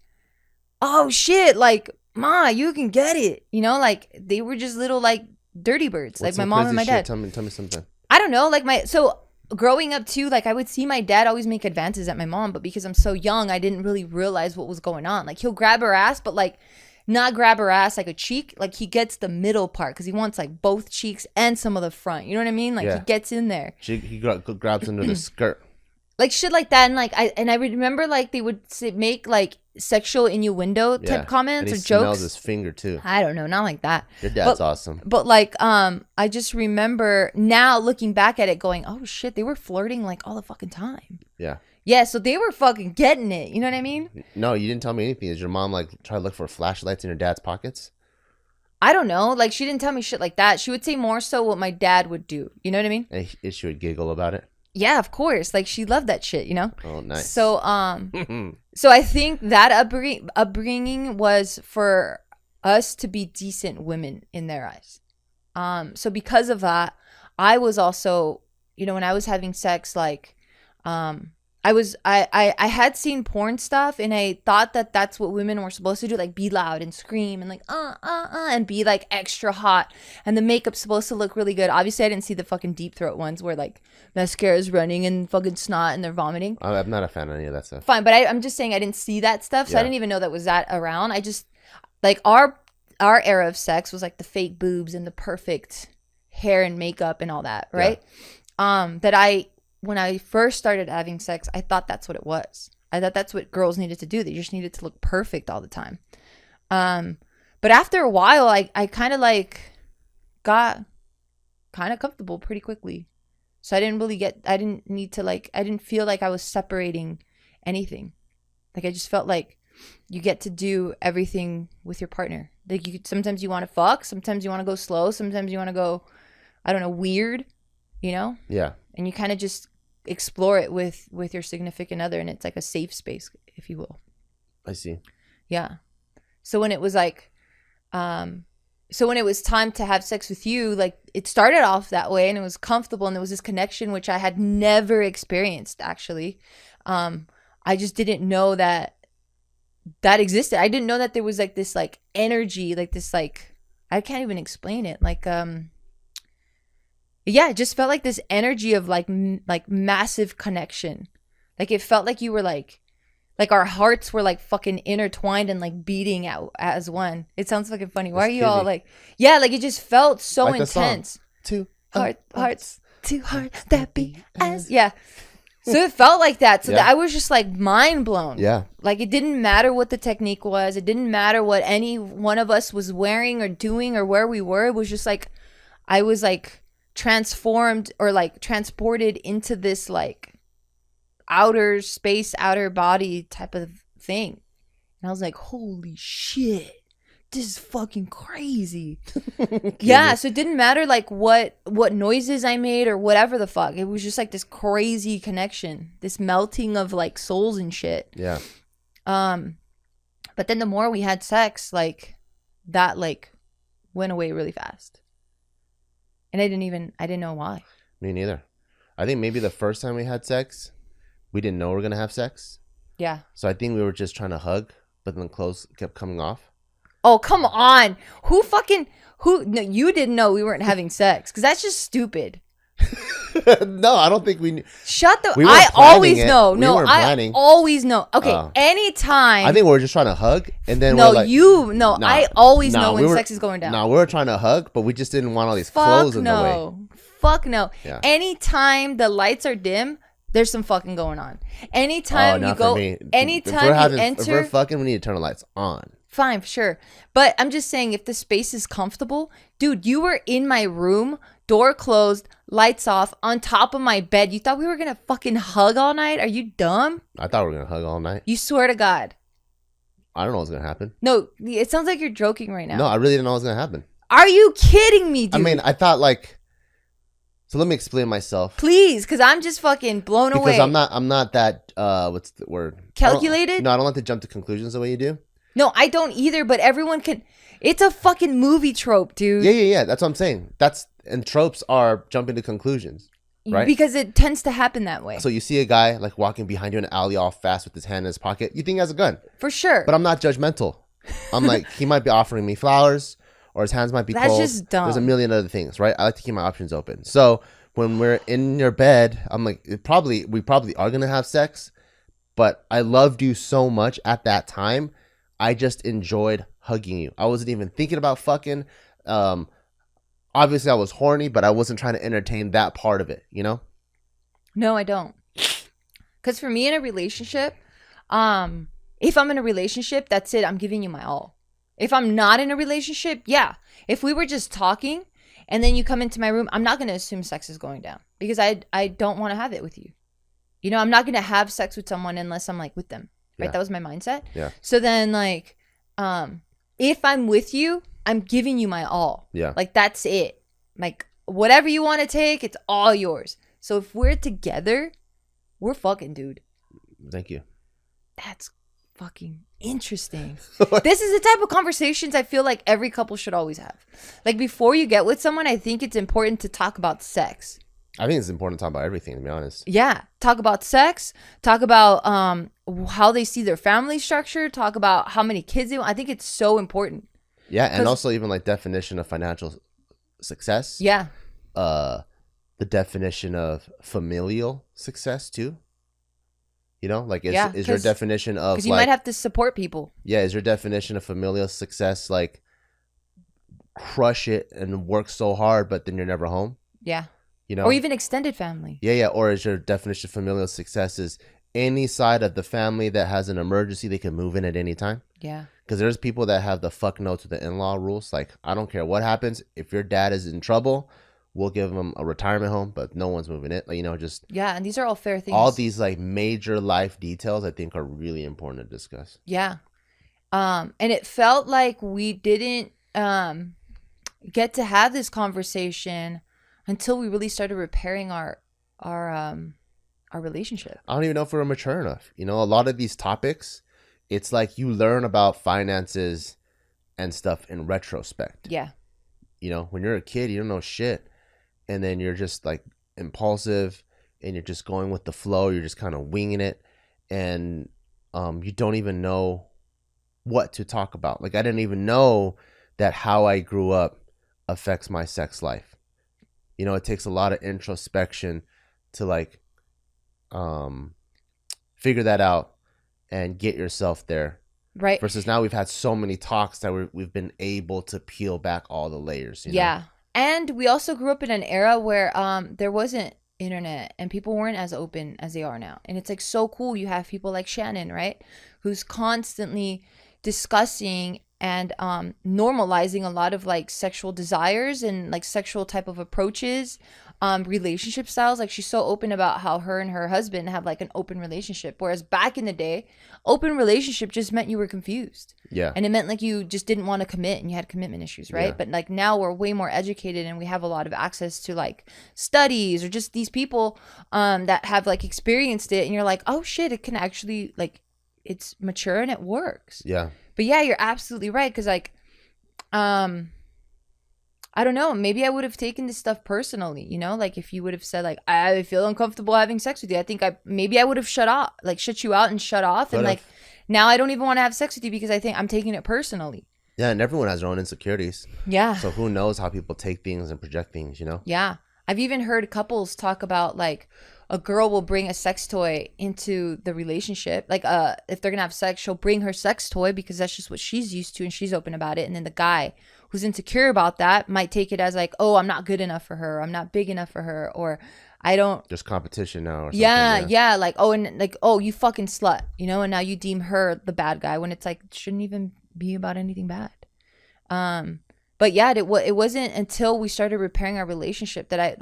oh shit. Like, Ma, you can get it. You know, like they were just little like dirty birds. What's like my mom and my dad. Tell me something. I don't know. Like so growing up too, like I would see my dad always make advances at my mom. But because I'm so young, I didn't really realize what was going on. Like he'll grab her ass, but like not grab her ass like a cheek. Like he gets the middle part because he wants like both cheeks and some of the front. You know what I mean? Like he gets in there. He grabs under the skirt. Like shit like that. And like I remember like they would make like sexual innuendo type comments and or jokes. Smells his finger too. I don't know, not like that. Your dad's awesome. But like I just remember now looking back at it going, oh shit, they were flirting like all the fucking time. Yeah. Yeah, so they were fucking getting it. You know what I mean? No, you didn't tell me anything. Did your mom like try to look for flashlights in your dad's pockets? I don't know. Like she didn't tell me shit like that. She would say more so what my dad would do. You know what I mean? And she would giggle about it. Yeah, of course. Like she loved that shit, you know? Oh, nice. So so I think that upbringing was for us to be decent women in their eyes. So because of that, I was also, you know, when I was having sex, like I had seen porn stuff and I thought that that's what women were supposed to do, like be loud and scream and like and be like extra hot and the makeup's supposed to look really good. Obviously I didn't see the fucking deep throat ones where like mascara's running and fucking snot and they're vomiting. I'm not a fan of any of that stuff. Fine, but I'm just saying I didn't see that stuff, so I didn't even know that was that around. I just like our our era of sex was like the fake boobs and the perfect hair and makeup and all that, right? When I first started having sex, I thought that's what it was. I thought that's what girls needed to do. They just needed to look perfect all the time. But after a while, I kind of like got kind of comfortable pretty quickly. So I didn't need to like, I didn't feel like I was separating anything. Like I just felt like you get to do everything with your partner. Like sometimes you want to fuck, sometimes you want to go slow, sometimes you want to go, I don't know, weird, you know? Yeah. And you kind of just explore it with your significant other, and it's like a safe space, if you will. I see. Yeah. So when it was like, so when it was time to have sex with you, like it started off that way and it was comfortable and there was this connection which I had never experienced actually. I just didn't know that existed. I didn't know that there was like this like energy, like this like, I can't even explain it. Like, yeah, it just felt like this energy of like massive connection. Like it felt like you were like our hearts were like fucking intertwined and like beating out as one. It sounds fucking funny. Why are you all like, yeah, like it just felt so like intense. Two hearts, two hearts that beat as, yeah. So it felt like that. So that I was just like mind blown. Yeah. Like it didn't matter what the technique was. It didn't matter what any one of us was wearing or doing or where we were. It was just like, I was like transformed or like transported into this like outer space, outer body type of thing. And I was like, holy shit, this is fucking crazy. Yeah, so it didn't matter like what noises I made or whatever the fuck. It was just like this crazy connection, this melting of like souls and shit. Yeah. But then the more we had sex, like that like went away really fast. And I didn't know why. Me neither. I think maybe the first time we had sex, we didn't know we were going to have sex. Yeah. So I think we were just trying to hug, but then clothes kept coming off. Oh, come on. No, you didn't know we weren't having sex because that's just stupid. No, I don't think we knew. Shut the... We I always it. know. We No, weren't I planning. always know. Okay, anytime... I think we were just trying to hug, and then No, we're like... I always know when sex is going down. No, we were trying to hug, but we just didn't want all these clothes in the way. Fuck no. Yeah. Anytime the lights are dim, there's some fucking going on. Anytime you go... Anytime you enter... If we're fucking, we need to turn the lights on. Fine, sure. But I'm just saying, if the space is comfortable, dude, you were in my room, door closed, lights off, on top of my bed. You thought we were gonna fucking hug all night? Are you dumb? I thought we were gonna hug all night. You swear to God. I don't know what's gonna happen. No, it sounds like you're joking right now. No, I really didn't know what was gonna happen. Are you kidding me, dude? I mean, I thought like... So let me explain myself. Please, because I'm just fucking blown away. Because I'm not that, what's the word? Calculated? I don't like to jump to conclusions the way you do. No, I don't either, but everyone can. It's a fucking movie trope, dude. Yeah. That's what I'm saying. And tropes are jumping to conclusions, right? Because it tends to happen that way. So you see a guy like walking behind you in an alley all fast with his hand in his pocket. You think he has a gun. For sure. But I'm not judgmental. I'm like, he might be offering me flowers or his hands might be cold. That's just dumb. There's a million other things, right? I like to keep my options open. So when we're in your bed, I'm like, we probably are going to have sex, but I loved you so much at that time. I just enjoyed hugging you. I wasn't even thinking about fucking. Obviously, I was horny, but I wasn't trying to entertain that part of it, you know? No, I don't. Because for me in a relationship, if I'm in a relationship, that's it. I'm giving you my all. If I'm not in a relationship, yeah. If we were just talking and then you come into my room, I'm not going to assume sex is going down because I don't want to have it with you. You know, I'm not going to have sex with someone unless I'm like with them. Right? Yeah. That was my mindset. Yeah. So then like, if I'm with you, I'm giving you my all. Yeah. Like that's it. Like whatever you want to take, it's all yours. So if we're together, we're fucking, dude. Thank you. That's fucking interesting. This is the type of conversations I feel like every couple should always have. Like before you get with someone, I think it's important to talk about sex. I think it's important to talk about everything, to be honest. Yeah. Talk about sex. Talk about how they see their family structure. Talk about how many kids they want. I think it's so important. Yeah. And also even like definition of financial success. Yeah. The definition of familial success too. You know, like is your definition of because you might have to support people. Yeah. Is your definition of familial success like crush it and work so hard, but then you're never home. Yeah. You know, Or even extended family. yeah. Or is your definition of familial success is any side of the family that has an emergency, they can move in at any time? Yeah. Because there's people that have the fuck no to the in-law rules. Like, I don't care what happens. If your dad is in trouble, we'll give him a retirement home, but no one's moving it. Like, you know, just Yeah, and these are all fair things. all these like major life details I think are really important to discuss. Yeah. And it felt like we didn't get to have this conversation until we really started repairing our relationship. I don't even know if we're mature enough. You know, a lot of these topics, it's like you learn about finances and stuff in retrospect. Yeah. You know, when you're a kid, you don't know shit. And then you're just like impulsive and you're just going with the flow. You're just kind of winging it. And you don't even know what to talk about. Like, I didn't even know that how I grew up affects my sex life. You know, it takes a lot of introspection to like figure that out and get yourself there. Right. Versus now we've had so many talks that we've been able to peel back all the layers. You Yeah. know? And we also grew up in an era where there wasn't internet and people weren't as open as they are now. And it's like so cool. You have people like Shannon, right? Who's constantly discussing and normalizing a lot of like sexual desires and like sexual type of approaches, relationship styles. Like, she's so open about how her and her husband have like an open relationship, whereas back in the day, open relationship just meant you were confused. Yeah. And it meant like you just didn't want to commit and you had commitment issues, right? Yeah. But like now we're way more educated and we have a lot of access to like studies or just these people that have like experienced it, and you're like, oh shit, it can actually like, it's mature and it works. Yeah. But yeah, you're absolutely right. Cause like, I don't know, maybe I would have taken this stuff personally, you know, like if you would have said like, I feel uncomfortable having sex with you, I think maybe I would have shut you out and shut off. And like, now I don't even want to have sex with you because I think I'm taking it personally. Yeah. And everyone has their own insecurities. Yeah. So who knows how people take things and project things, you know? Yeah. I've even heard couples talk about like a girl will bring a sex toy into the relationship. Like if they're going to have sex, she'll bring her sex toy because that's just what she's used to and she's open about it. And then the guy who's insecure about that might take it as like, oh, I'm not good enough for her. I'm not big enough for her. Or I don't. There's competition now or something. Yeah. Like, oh, and like, oh, you fucking slut, you know, and now you deem her the bad guy when it's like, it shouldn't even be about anything bad. But yeah, it wasn't until we started repairing our relationship that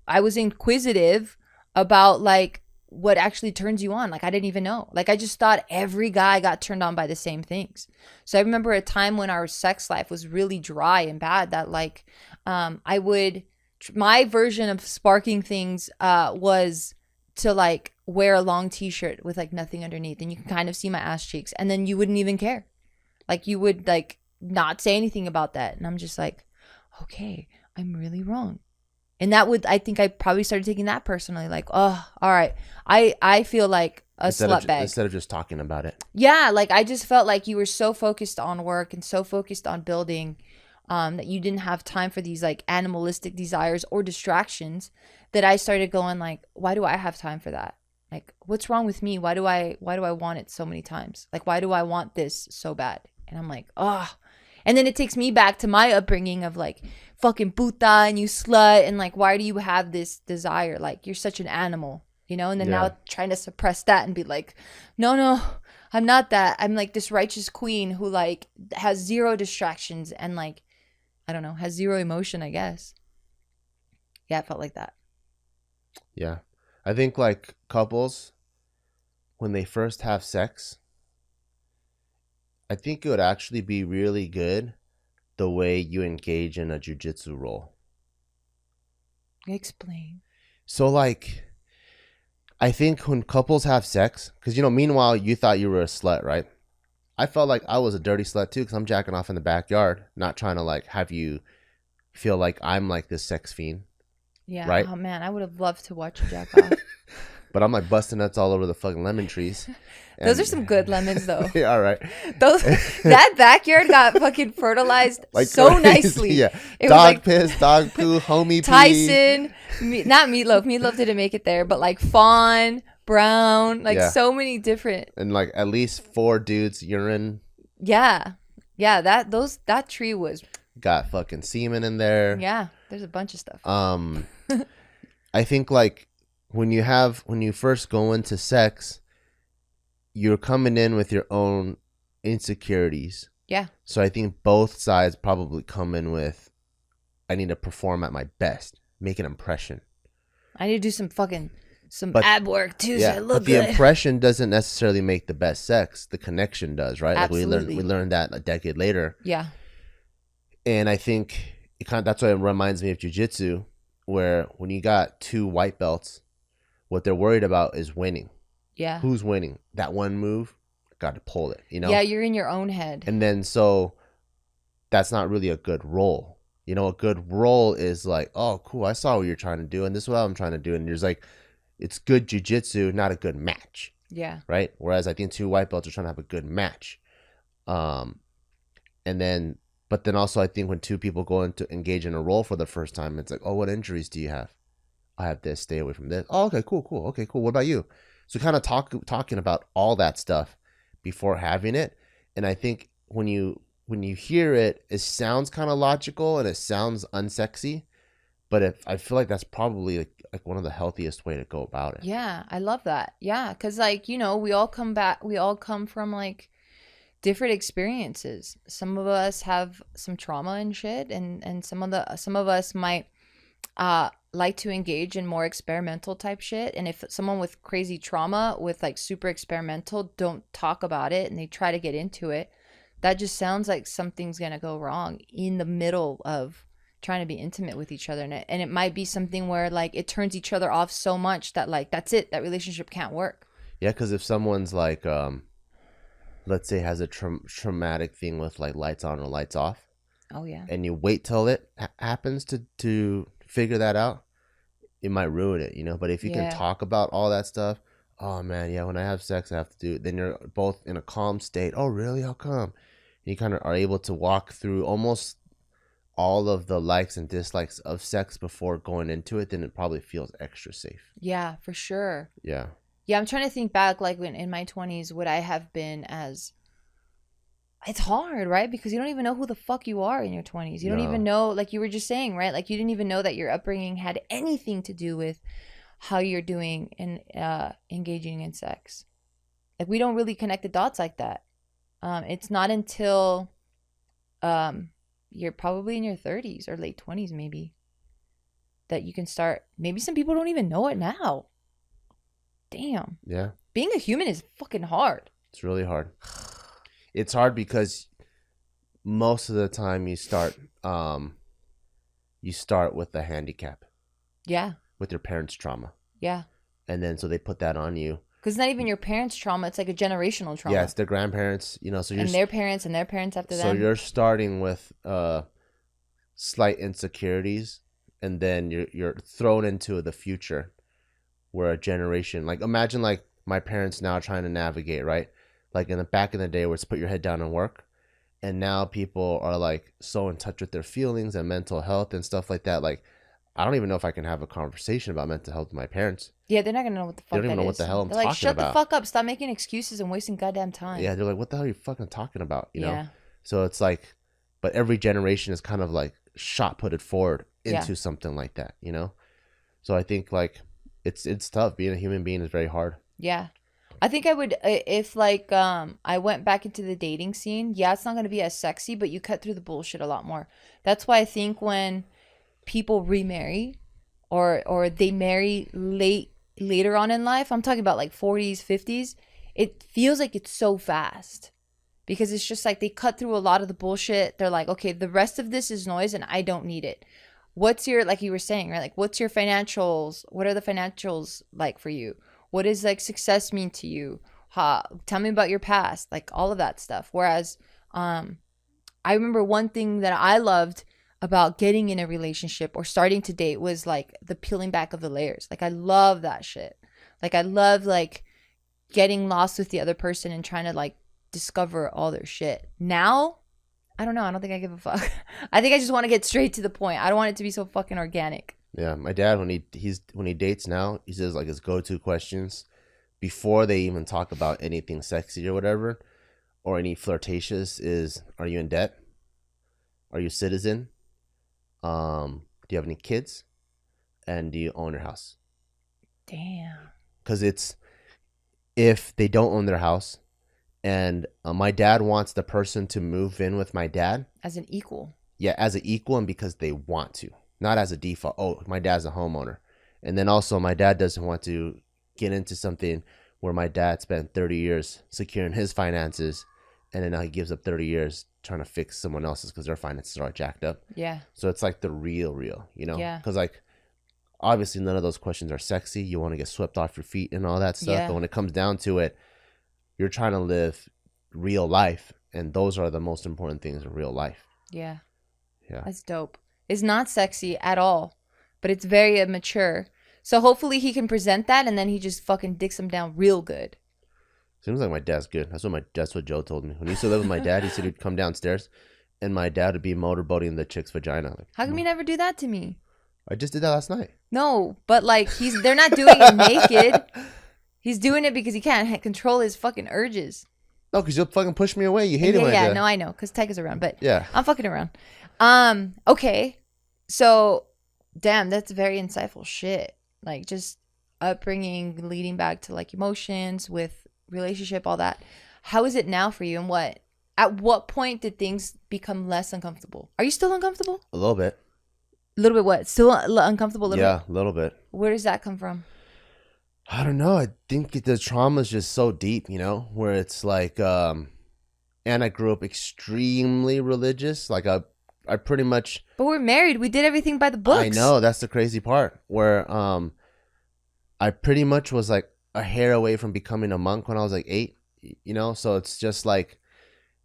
I was inquisitive about like what actually turns you on. Like, I didn't even know. Like, I just thought every guy got turned on by the same things. So I remember a time when our sex life was really dry and bad that like, my version of sparking things was to like wear a long t-shirt with like nothing underneath and you can kind of see my ass cheeks and then you wouldn't even care. Like, you would like not say anything about that. And I'm just like, okay, I'm really wrong. And I think I probably started taking that personally. Like, oh, all right. I feel like a slut bag. Instead of just talking about it. Yeah. Like, I just felt like you were so focused on work and so focused on building that you didn't have time for these like animalistic desires or distractions that I started going like, why do I have time for that? Like, what's wrong with me? Why do I want it so many times? Like, why do I want this so bad? And I'm like, oh. And then it takes me back to my upbringing of like, fucking puta and you slut. And like, why do you have this desire? Like, you're such an animal, you know? And then now trying to suppress that and be like, no, I'm not that. I'm like this righteous queen who like has zero distractions and like, I don't know, has zero emotion, I guess. Yeah, it felt like that. Yeah. I think like couples, when they first have sex, I think it would actually be really good the way you engage in a jiu-jitsu role. Explain. So like, I think when couples have sex, because, you know, meanwhile, you thought you were a slut, right? I felt like I was a dirty slut too because I'm jacking off in the backyard, not trying to like have you feel like I'm like this sex fiend. Yeah. Right? Oh man, I would have loved to watch you jack off. But I'm like busting nuts all over the fucking lemon trees. Those are some good lemons though. Yeah, all right. That backyard got fucking fertilized like so crazy. Nicely. Yeah. It dog was like piss, dog poo, homie Tyson, not Meatloaf. Meatloaf didn't make it there, but like Fawn, Brown, like so many different. And like at least 4 dudes urine. Yeah. Yeah, that tree was got fucking semen in there. Yeah, there's a bunch of stuff. I think like when you first go into sex, you're coming in with your own insecurities. Yeah. So I think both sides probably come in with, I need to perform at my best, make an impression. I need to do some ab work too, so I look but the good. impression doesn't necessarily make the best sex. The connection does, right? Absolutely. Like we learned that a decade later. Yeah. And I think that's why it reminds me of jiu-jitsu, where when you got 2 white belts, what they're worried about is winning. Yeah. Who's winning? That one move, got to pull it, you know? Yeah, you're in your own head. And then so that's not really a good role. You know, a good role is like, oh, cool, I saw what you're trying to do, and this is what I'm trying to do. And there's like, it's good jiu-jitsu, not a good match. Yeah. Right? Whereas I think 2 white belts are trying to have a good match. But then also I think when 2 people go into engage in a role for the first time, it's like, oh, what injuries do you have? I have this, stay away from this. Oh, okay, cool. Okay, cool. What about you? So kind of talking about all that stuff before having it. And I think when you hear it, it sounds kind of logical and it sounds unsexy, but I feel like that's probably like one of the healthiest way to go about it. Yeah, I love that. Yeah, because like, we all come from like different experiences. Some of us have some trauma and shit, and some of us might like to engage in more experimental type shit. And if someone with crazy trauma with like super experimental don't talk about it and they try to get into it, that just sounds like something's gonna go wrong in the middle of trying to be intimate with each other. And it might be something where like it turns each other off so much that like that's it, that relationship can't work. Yeah, because if someone's like let's say has a traumatic thing with like lights on or lights off, oh yeah, and you wait till it happens to figure that out, it might ruin it, you know. But if you can talk about all that stuff, oh man, yeah, when I have sex I have to do it, then you're both in a calm state. Oh really? How come? And you kind of are able to walk through almost all of the likes and dislikes of sex before going into it, then it probably feels extra safe. Yeah, for sure. Yeah, I'm trying to think back, like when in my 20s, would I have been as, it's hard, right? Because you don't even know who the fuck you are in your 20s. You don't even know, like you were just saying, right? Like you didn't even know that your upbringing had anything to do with how you're doing and engaging in sex. Like we don't really connect the dots like that. It's not until you're probably in your 30s or late 20s maybe that you can start. Maybe some people don't even know it now. Damn. Yeah. Being a human is fucking hard. It's really hard. It's hard because most of the time you start with a handicap. Yeah. With your parents' trauma. Yeah. And then so they put that on you. Because it's not even your parents' trauma, it's like a generational trauma. Yeah, it's their grandparents, you know, so and their parents and their parents after them. So you're starting with slight insecurities, and then you're thrown into the future where a generation, like imagine like my parents now trying to navigate, right? Like in the back in the day where it's put your head down and work, and now people are like so in touch with their feelings and mental health and stuff like that. Like I don't even know if I can have a conversation about mental health with my parents. Yeah, they're not gonna know what the fuck. They don't even know what the hell I'm talking talking about. Shut about. the fuck up! Stop making excuses and wasting goddamn time. Yeah, they're like, what the hell are you fucking talking about? You know. Yeah. So it's like, but every generation is kind of like shot putted forward into something like that, you know. So I think like it's tough. Being a human being is very hard. Yeah. I think I would, if like I went back into the dating scene, yeah, it's not going to be as sexy, but you cut through the bullshit a lot more. That's why I think when people remarry or they marry later on in life, I'm talking about like 40s, 50s, it feels like it's so fast because it's just like they cut through a lot of the bullshit. They're like, okay, the rest of this is noise and I don't need it. What's your, like you were saying, right? Like, what's your financials? What are the financials like for you? What does like success mean to you? Tell me about your past, like all of that stuff. Whereas I remember one thing that I loved about getting in a relationship or starting to date was like the peeling back of the layers. Like I love that shit. Like I love like getting lost with the other person and trying to like discover all their shit. Now, I don't know. I don't think I give a fuck. I think I just want to get straight to the point. I don't want it to be so fucking organic. Yeah, my dad when he dates now, he says like his go-to questions before they even talk about anything sexy or whatever or any flirtatious is, are you in debt? Are you a citizen? Do you have any kids? And do you own your house? Damn. Because it's if they don't own their house, and my dad wants the person to move in with my dad As an equal. Yeah, as an equal, and because they want to, not as a default. Oh, my dad's a homeowner. And then also my dad doesn't want to get into something where my dad spent 30 years securing his finances, and then now he gives up 30 years trying to fix someone else's because their finances are all jacked up. Yeah. So it's like the real, you know? Yeah. Because like, obviously none of those questions are sexy. You want to get swept off your feet and all that stuff. Yeah. But when it comes down to it, you're trying to live real life. And those are the most important things in real life. Yeah. Yeah. That's dope. It's not sexy at all, but it's very mature. So hopefully he can present that, and then he just fucking dicks him down real good. Seems like my dad's good. That's what Joe told me. When he used to live with my dad, he said he'd come downstairs and my dad would be motorboating the chick's vagina. Like, How come you never do that to me? I just did that last night. No, but like they're not doing it naked. He's doing it because he can't control his fucking urges. No, because you'll fucking push me away. You hate it when I do. No, I know, because Tech is around, but yeah, I'm fucking around. Okay, so damn, that's very insightful shit. Like just upbringing, leading back to like emotions with relationship, all that. How is it now for you, and at what point did things become less uncomfortable? Are you still uncomfortable? a little bit. A little bit what? Still uncomfortable a little bit? Yeah, a little bit. Where does that come from? I don't know. I think the trauma is just so deep, you know, where it's like, and I grew up extremely religious. Like I pretty much. But we're married. We did everything by the books. I know, that's the crazy part. Where I pretty much was like a hair away from becoming a monk when I was like 8. You know, so it's just like,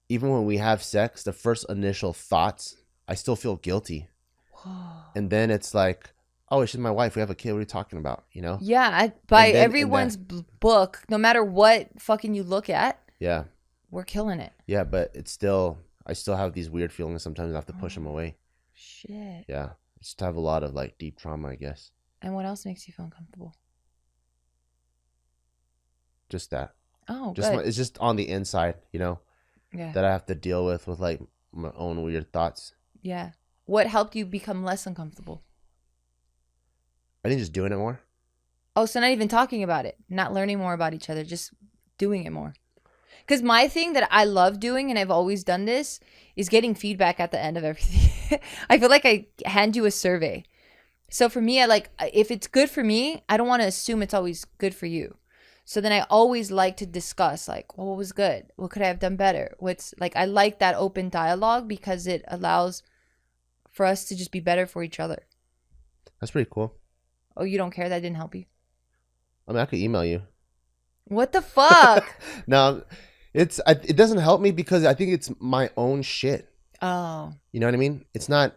even when we have sex, the first initial thoughts, I still feel guilty. And then it's like, oh, she's my wife. We have a kid. What are you talking about? You know? Yeah. By everyone's book, no matter what fucking you look at. Yeah. We're killing it. Yeah, but it's still, I still have these weird feelings. Sometimes I have to push them away. Shit. Yeah. I just have a lot of like deep trauma, I guess. And what else makes you feel uncomfortable? Just that. Oh, just good. it's just on the inside, you know? Yeah. That I have to deal with like my own weird thoughts. Yeah. What helped you become less uncomfortable? I think just doing it more. Oh, so not even talking about it, not learning more about each other, just doing it more. Because my thing that I love doing, and I've always done this, is getting feedback at the end of everything. I feel like I hand you a survey. So for me, I like, if it's good for me, I don't want to assume it's always good for you. So then I always like to discuss, like, well, what was good? What could I have done better? What's like, I like that open dialogue because it allows for us to just be better for each other. That's pretty cool. Oh, you don't care? That didn't help you? I mean, I could email you. What the fuck? No, it doesn't help me because I think it's my own shit. Oh. You know what I mean? It's not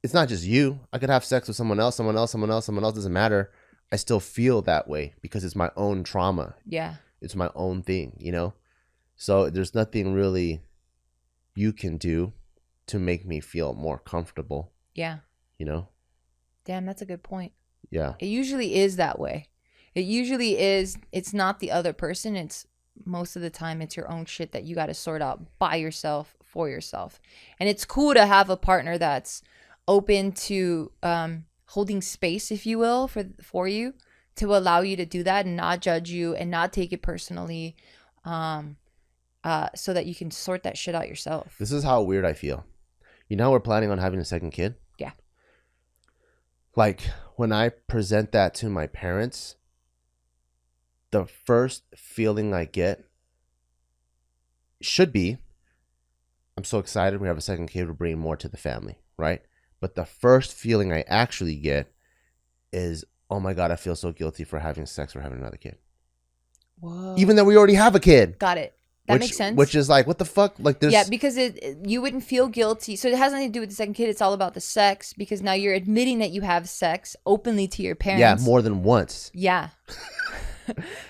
just you. I could have sex with someone else, doesn't matter. I still feel that way because it's my own trauma. Yeah. It's my own thing, you know? So there's nothing really you can do to make me feel more comfortable. Yeah. You know? Damn, that's a good point. Yeah. It usually is that way. It usually is. It's not the other person. It's most of the time it's your own shit that you got to sort out by yourself, for yourself. And it's cool to have a partner that's open to holding space, if you will, for you, to allow you to do that and not judge you and not take it personally, so that you can sort that shit out yourself. This is how weird I feel. You know how we're planning on having a second kid? Yeah. Like, when I present that to my parents, the first feeling I get should be, I'm so excited we have a second kid, we're bringing more to the family, right? But the first feeling I actually get is, oh my God, I feel so guilty for having sex or having another kid. Whoa. Even though we already have a kid. Got it. That makes sense. Which is like, what the fuck? Like, there's... Yeah, because you wouldn't feel guilty. So it has nothing to do with the second kid. It's all about the sex, because now you're admitting that you have sex openly to your parents. Yeah, more than once. Yeah.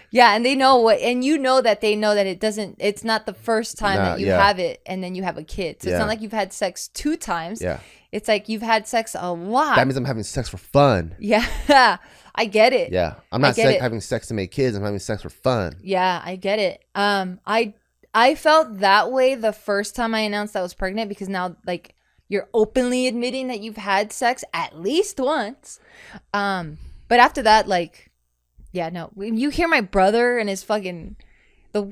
Yeah, and they know what, and you know that they know that it's not the first time that you have it and then you have a kid. So it's not like you've had sex 2 times. Yeah. It's like you've had sex a lot. That means I'm having sex for fun. Yeah. I get it. Yeah. I'm not having sex to make kids. I'm having sex for fun. Yeah, I get it. I felt that way the first time I announced I was pregnant, because now, like, you're openly admitting that you've had sex at least once. But after that, like, yeah, no. When you hear my brother and his fucking,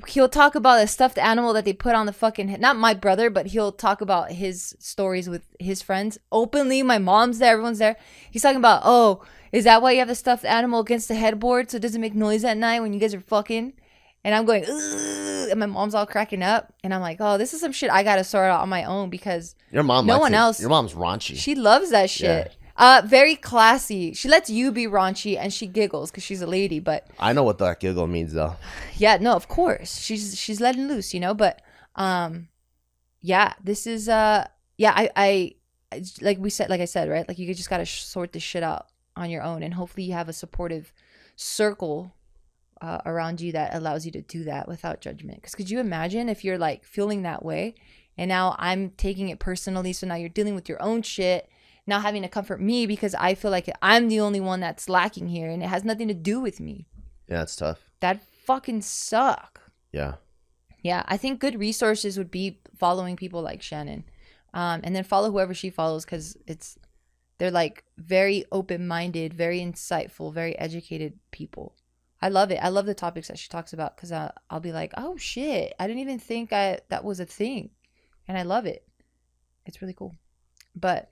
he'll talk about a stuffed animal that they put on the fucking, not my brother, but he'll talk about his stories with his friends openly. My mom's there, everyone's there. He's talking about, oh, is that why you have the stuffed animal against the headboard so it doesn't make noise at night when you guys are fucking? And I'm going, ugh, and my mom's all cracking up. And I'm like, oh, this is some shit I got to sort out on my own because Your mom, no one else. Your mom's raunchy. She loves that shit. Very classy. She lets you be raunchy and she giggles because she's a lady. But I know what that giggle means though. yeah, no, of course. She's letting loose, you know. But yeah, this is I like I said, right? Like you just got to sort this shit out on your own. And hopefully you have a supportive circle around you that allows you to do that without judgment. Because could you imagine if you're like feeling that way and now I'm taking it personally, so now you're dealing with your own shit, now having to comfort me because I feel like I'm the only one that's lacking here and it has nothing to do with me. Yeah, it's tough. That fucking suck. Yeah. Yeah, I think good resources would be following people like Shannon, and then follow whoever she follows because they're like very open-minded, very insightful, very educated people. I love it. I love the topics that she talks about because I'll be like, oh shit, I didn't even think that was a thing, and I love it. It's really cool. But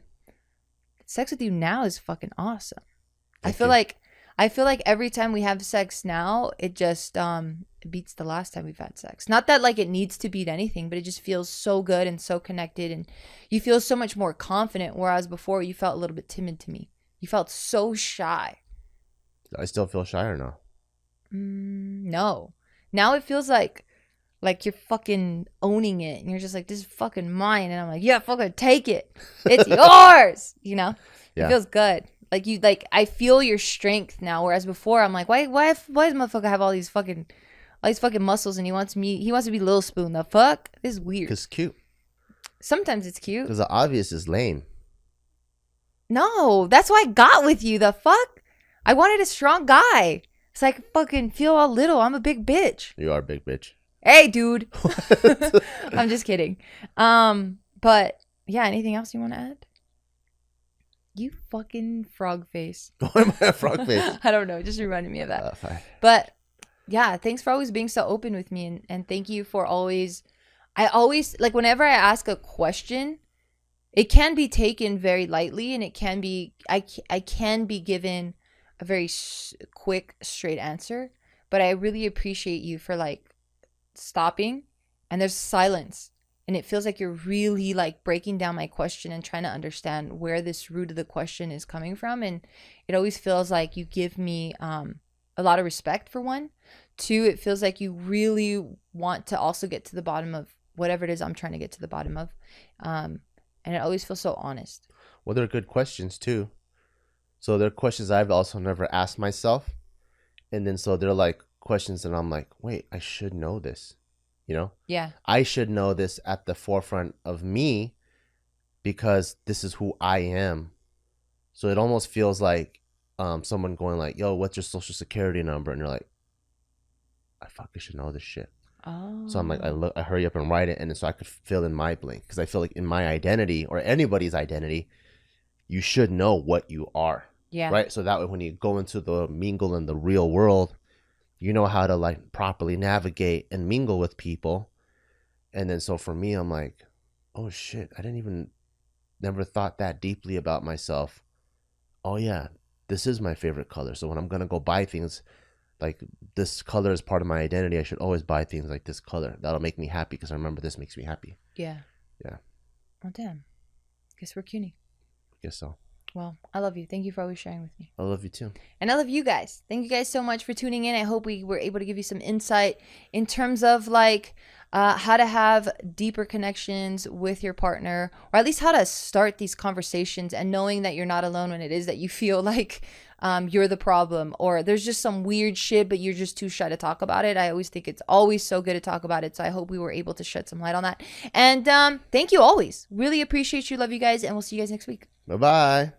sex with you now is fucking awesome. I feel like every time we have sex now, it just it beats the last time we've had sex. Not that like it needs to beat anything, but it just feels so good and so connected, and you feel so much more confident. Whereas before, you felt a little bit timid to me. You felt so shy. I still feel shy or no? No. Now it feels like you're fucking owning it, and you're just like, this is fucking mine, and I'm like, yeah, fucking take it. It's yours. You know? Yeah. It feels good. Like I feel your strength now, whereas before I'm like, why does motherfucker have all these fucking muscles and he wants to be Lil Spoon? The fuck? This is weird. Because cute. Sometimes it's cute. Because the obvious is lame. No, that's why I got with you. The fuck? I wanted a strong guy. So I could fucking feel all little. I'm a big bitch. You are a big bitch. Hey, dude. I'm just kidding. But yeah, anything else you want to add? You fucking frog face. Why am I a frog face? I don't know. It just reminded me of that. Fine. But yeah, thanks for always being so open with me. And thank you for always, I always, like whenever I ask a question, it can be taken very lightly, and it can be, I can be given a very quick, straight answer. But I really appreciate you for like stopping, and there's silence. And it feels like you're really like breaking down my question and trying to understand where this root of the question is coming from. And it always feels like you give me a lot of respect, for one. Two, it feels like you really want to also get to the bottom of whatever it is I'm trying to get to the bottom of. And it always feels so honest. Well, they're good questions too. So they're questions I've also never asked myself. And then so they're like questions that I'm like, wait, I should know this. You know? Yeah. I should know this at the forefront of me because this is who I am. So it almost feels like someone going like, yo, what's your social security number? And you're like, I fucking should know this shit. Oh. So I'm like, I hurry up and write it. And so I could fill in my blank. Because I feel like in my identity or anybody's identity, you should know what you are. Yeah. Right? So that way when you go into the mingle in the real world, you know how to like properly navigate and mingle with people. And then so for me, I'm like, oh shit, I never thought that deeply about myself. Oh yeah, this is my favorite color. So when I'm going to go buy things, like this color is part of my identity, I should always buy things like this color. That'll make me happy because I remember this makes me happy. Yeah. Yeah. Oh, damn. Guess we're cutie. Guess so. Well, I love you. Thank you for always sharing with me. I love you too. And I love you guys. Thank you guys so much for tuning in. I hope we were able to give you some insight in terms of like how to have deeper connections with your partner, or at least how to start these conversations and knowing that you're not alone when it is that you feel like you're the problem or there's just some weird shit, but you're just too shy to talk about it. I always think it's always so good to talk about it. So I hope we were able to shed some light on that. And thank you always. Really appreciate you. Love you guys. And we'll see you guys next week. Bye-bye.